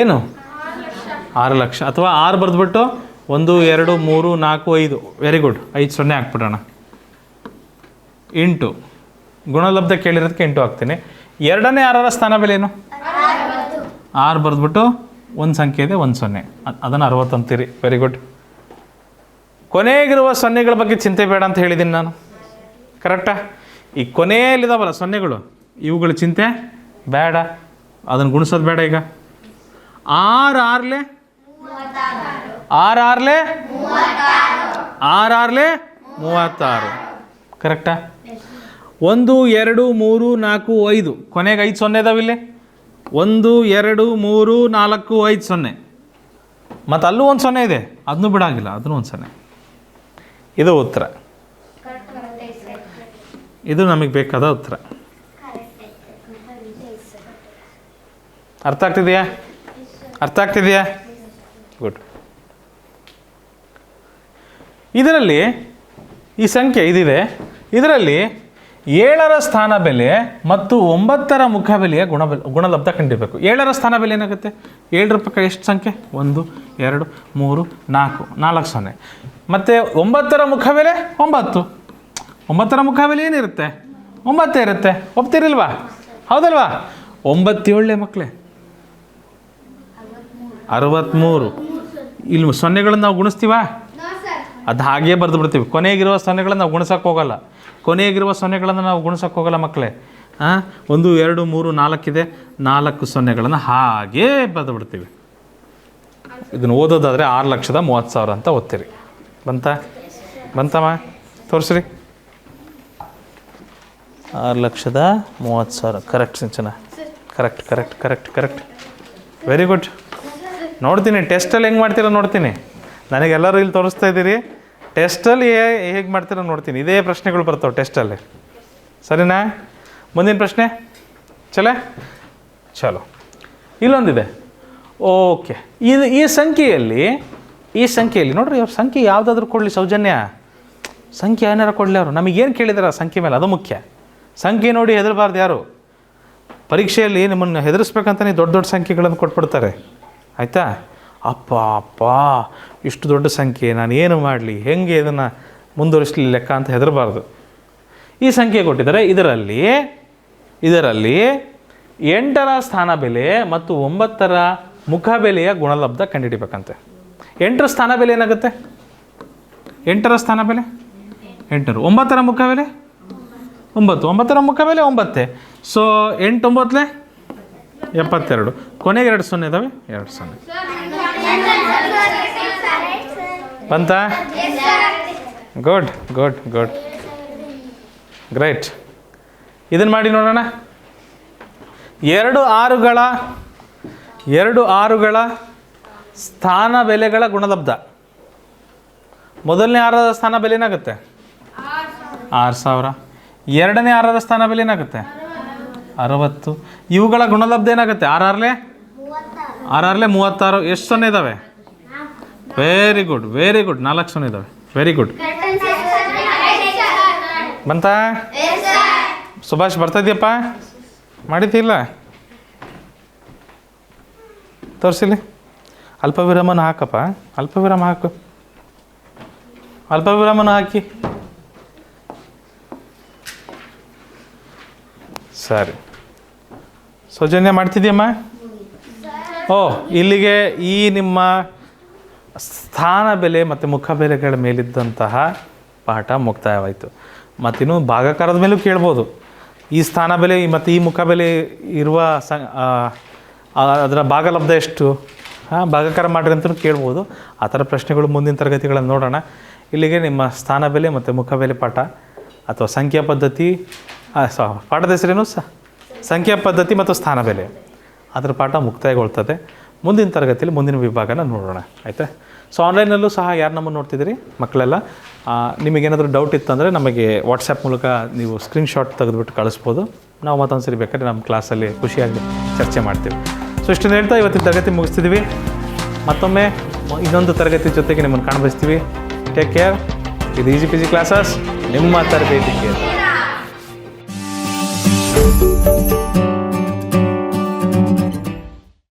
S1: ಏನು? 6 ಲಕ್ಷ. ಅಥವಾ 6 ಬರೆದ್ಬಿಟ್ಟು 1 2 3 4 5, ವೆರಿ ಗುಡ್, 5 0 ಹಾಕ್ಬಿಡೋಣ. ಇಂಟು ಗುಣಲಬ್ಧ ಕೇಳಿರೋದಕ್ಕೆ ಇಂಟು ಹಾಕ್ತೀನಿ. ಎರಡನೇ 6ರ ಸ್ಥಾನ ಬೆಲೆ ಏನು? 6 ಬರೆದ್ಬಿಟ್ಟು ಒಂದು ಸಂಖ್ಯೆ ಇದೆ 1 0, ಅದನ್ನು 60 ಅಂತೀರಿ. Very good. ಕೊನೆಗಿರುವ ಸೊನ್ನೆಗಳ ಬಗ್ಗೆ ಚಿಂತೆ ಬೇಡ ಅಂತ ಹೇಳಿದ್ದೀನಿ ನಾನು, ಕರೆಕ್ಟಾ? ಈ ಕೊನೆಯಲ್ಲಿದ್ದಾವಲ್ಲ ಸೊನ್ನೆಗಳು, ಇವುಗಳ ಚಿಂತೆ ಬೇಡ, ಅದನ್ನು ಗುಣಿಸೋದು ಬೇಡ. ಈಗ 6 6 36, ಕರೆಕ್ಟಾ? 1 2 3 4 5, ಕೊನೆಗೆ 5 0 ಇದಾವೆ ಇಲ್ಲಿ. 1 2 3 4 5 0, ಮತ್ತು ಅಲ್ಲೂ 1 0 ಇದೆ, ಅದನ್ನೂ ಬಿಡಾಗಿಲ್ಲ, ಅದನ್ನೂ 1 0. ಇದು ಉತ್ತರ, ಇದು ನಮಗೆ ಬೇಕಾದ ಉತ್ತರ. ಅರ್ಥ ಆಗ್ತಿದೆಯಾ? ಅರ್ಥ ಆಗ್ತಿದೆಯಾ? ಗುಡ್. ಇದರಲ್ಲಿ ಈ ಸಂಖ್ಯೆ ಇದಿದೆ, ಇದರಲ್ಲಿ 7ರ ಸ್ಥಾನ ಬೆಲೆ ಮತ್ತು 9ರ ಮುಖ ಬೆಲೆಯ ಗುಣಲಬ್ಧ ಕಂಡಿರಬೇಕು. 7ರ ಸ್ಥಾನ ಬೆಲೆ ಏನಾಗುತ್ತೆ? 7ರ ಪಕ್ಕ ಎಷ್ಟು ಸಂಖ್ಯೆ? 1 2 3 4, 4 0. ಮತ್ತು 9ರ ಮುಖ ಬೆಲೆ 9. 9ರ ಮುಖ ಬೆಲೆ ಏನಿರುತ್ತೆ? 9 ಇರುತ್ತೆ. ಒಪ್ತಿರಿಲ್ವಾ? ಹೌದಲ್ವಾ? 9 7 ಮಕ್ಕಳೇ 63. ಇಲ್ಲಿ ಸೊನ್ನೆಗಳನ್ನು ನಾವು ಗುಣಿಸ್ತೀವಾ? ಅದು ಹಾಗೇ ಬರೆದು ಬಿಡ್ತೀವಿ. ಕೊನೆಗಿರುವ ಸೊನ್ನೆಗಳನ್ನು ನಾವು ಗುಣಿಸೋಕೆ ಹೋಗಲ್ಲ. ಕೊನೆಗಿರುವ ಸೊನ್ನೆಗಳನ್ನು ನಾವು ಗುಣಿಸೋಕೆ ಹೋಗಲ್ಲ ಮಕ್ಕಳೇ. 1 2 3 4 ಇದೆ, 4 ಸೊನ್ನೆಗಳನ್ನು ಹಾಗೇ ಬರೆದು ಬಿಡ್ತೀವಿ. ಇದನ್ನು ಓದೋದಾದರೆ 6,30,000 ಅಂತ ಓದ್ತೀರಿ. ಬಂತಮ್ಮ? ತೋರಿಸ್ರಿ. 6,30,000. Correct Sinchana, correct correct correct correct, very good. ನೋಡ್ತೀನಿ ಟೆಸ್ಟಲ್ಲಿ ಹೆಂಗೆ ಮಾಡ್ತೀರೋ ನೋಡ್ತೀನಿ. ನನಗೆಲ್ಲರೂ ಇಲ್ಲಿ ತೋರಿಸ್ತಾ ಇದ್ದೀರಿ, ಟೆಸ್ಟಲ್ಲಿ ಹೇಗೆ ಮಾಡ್ತೀರೋ ನೋಡ್ತೀನಿ. ಇದೇ ಪ್ರಶ್ನೆಗಳು ಬರ್ತಾವೆ ಟೆಸ್ಟಲ್ಲಿ, ಸರಿನಾ? ಮುಂದಿನ ಪ್ರಶ್ನೆ ಚಲೋ. ಇಲ್ಲೊಂದಿದೆ. ಓಕೆ, ಈ ಸಂಖ್ಯೆಯಲ್ಲಿ ನೋಡ್ರಿ, ಅವ್ರ ಸಂಖ್ಯೆ ಯಾವುದಾದ್ರೂ ಕೊಡಲಿ, ಸೌಜನ್ಯ ಸಂಖ್ಯೆ ಏನಾರು ಕೊಡಲಿ. ಅವರು ನಮಗೇನು ಕೇಳಿದಾರೆ ಸಂಖ್ಯೆ ಮೇಲೆ, ಅದು ಮುಖ್ಯ. ಸಂಖ್ಯೆ ನೋಡಿ ಹೆದರಬಾರ್ದು ಯಾರು. ಪರೀಕ್ಷೆಯಲ್ಲಿ ನಿಮ್ಮನ್ನು ಹೆದರಿಸ್ಬೇಕಂತಲೇ ದೊಡ್ಡ ದೊಡ್ಡ ಸಂಖ್ಯೆಗಳನ್ನು ಕೊಟ್ಬಿಡ್ತಾರೆ, ಆಯಿತಾ? ಅಪ್ಪ ಇಷ್ಟು ದೊಡ್ಡ ಸಂಖ್ಯೆ, ನಾನು ಏನು ಮಾಡಲಿ, ಹೆಂಗೆ ಇದನ್ನು ಮುಂದುವರಿಸಲಿ ಲೆಕ್ಕ ಅಂತ ಹೆದರಬಾರ್ದು. ಈ ಸಂಖ್ಯೆ ಕೊಟ್ಟಿದ್ದಾರೆ. ಇದರಲ್ಲಿ 8ರ ಸ್ಥಾನ ಬೆಲೆ ಮತ್ತು 9ರ ಮುಖ ಬೆಲೆಯ ಗುಣಲಬ್ಧ ಕಂಡುಹಿಡಿಬೇಕಂತೆ. 8ರ ಸ್ಥಾನ ಬೆಲೆ ಏನಾಗುತ್ತೆ? 8ರ ಸ್ಥಾನ ಬೆಲೆ 800. 9ರ ಮುಖ ಬೆಲೆ 9. 9ರ ಮುಖ ಬೆಲೆ 9. ಸೊ 8 9 72. ಕೊನೆಗೆ 2 0 ಇದ್ದಾವೆ, 2 0. ಬಂತಾ? Good good good, great. ಇದನ್ನು ಮಾಡಿ ನೋಡೋಣ. 2 6ಗಳ ಸ್ಥಾನ ಬೆಲೆಗಳ ಗುಣಲಬ್ಧ. ಮೊದಲನೇ 6ರ ಸ್ಥಾನ ಬೆಲೆ ಏನಾಗುತ್ತೆ? 6,000. ಎರಡನೇ 6ರ ಸ್ಥಾನ ಬೆಲೆ ಏನಾಗುತ್ತೆ? 60. ಇವುಗಳ ಗುಣಲಬ್ಧ ಏನಾಗುತ್ತೆ? 6 6 36. ಎಷ್ಟು 0 ಇದ್ದಾವೆ? ವೆರಿ ಗುಡ್ 4 0 ಇದ್ದಾವೆ. Very good. ಬಂತಾ? ಸುಭಾಷ್ ಬರ್ತಾ ಇದೆಯಪ್ಪ? ಮಾಡಿದ್ದಿಲ್ಲ? ತೋರಿಸಿಲಿ. ಅಲ್ಪವಿರಾಮನ ಹಾಕಪ್ಪ, ಅಲ್ಪವಿರಾಮ ಹಾಕು, ಅಲ್ಪವಿರಾಮನ ಹಾಕಿ. ಸರಿ, ಸೌಜನ್ಯ ಮಾಡ್ತಿದ್ಯಮ್ಮ? ಇಲ್ಲಿಗೆ ಈ ನಿಮ್ಮ ಸ್ಥಾನ ಬೆಲೆ ಮತ್ತು ಮುಖ ಬೆಲೆಗಳ ಮೇಲಿದ್ದಂತಹ ಪಾಠ ಮುಕ್ತಾಯವಾಯಿತು. ಮತ್ತಿನ್ನು ಭಾಗಾಕಾರದ ಮೇಲೂ ಕೇಳ್ಬೋದು. ಈ ಸ್ಥಾನ ಬೆಲೆ ಮತ್ತು ಈ ಮುಖ ಬೆಲೆ ಇರುವ ಅದರ ಭಾಗಲಬ್ಧ ಎಷ್ಟು, ಭಾಗಾಕಾರ ಮಾಡಿರಿ ಅಂತಲೂ ಕೇಳ್ಬೋದು. ಆ ಥರ ಪ್ರಶ್ನೆಗಳು ಮುಂದಿನ ತರಗತಿಗಳನ್ನು ನೋಡೋಣ. ಇಲ್ಲಿಗೆ ನಿಮ್ಮ ಸ್ಥಾನ ಬೆಲೆ ಮತ್ತು ಮುಖ ಬೆಲೆ ಪಾಠ ಅಥವಾ ಸಂಖ್ಯಾ ಪದ್ಧತಿ, ಪಾಠದ ಹೆಸರೇನು? ಸಂಖ್ಯಾ ಪದ್ಧತಿ ಮತ್ತು ಸ್ಥಾನ ಬೆಲೆ, ಅದರ ಪಾಠ ಮುಕ್ತಾಯಗೊಳ್ತದೆ. ಮುಂದಿನ ತರಗತಿಯಲ್ಲಿ ಮುಂದಿನ ವಿಭಾಗನ ನೋಡೋಣ, ಆಯಿತಾ? ಸೊ ಆನ್ಲೈನಲ್ಲೂ ಸಹ ಯಾರು ನಮ್ಮನ್ನು ನೋಡ್ತಿದ್ದೀರಿ ಮಕ್ಕಳೆಲ್ಲ, ನಿಮಗೇನಾದರೂ ಡೌಟ್ ಇತ್ತಂದರೆ ನಮಗೆ ವಾಟ್ಸಪ್ ಮೂಲಕ ನೀವು ಸ್ಕ್ರೀನ್ಶಾಟ್ ತೆಗೆದುಬಿಟ್ಟು ಕಳಿಸ್ಬೋದು. ನಾವು ಮತ್ತೊಂದು ಸರಿ ಬೇಕಾದ್ರೆ ನಮ್ಮ ಕ್ಲಾಸಲ್ಲಿ ಖುಷಿಯಾಗಿ ಚರ್ಚೆ ಮಾಡ್ತೀವಿ. ಸೊ ಇಷ್ಟನ್ನು ಹೇಳ್ತಾ ಇವತ್ತಿನ ತರಗತಿ ಮುಗಿಸ್ತಿದ್ದೀವಿ. ಮತ್ತೊಮ್ಮೆ ಇನ್ನೊಂದು ತರಗತಿ ಜೊತೆಗೆ ನಿಮ್ಮನ್ನು ಕಾಣಬಯಸ್ತೀವಿ. Take care. ಇದು ಈಸಿ ಪಿ ಜಿ ಕ್ಲಾಸಸ್, ನಿಮ್ಮ ತರಬೇತಿ ಕೇರ್.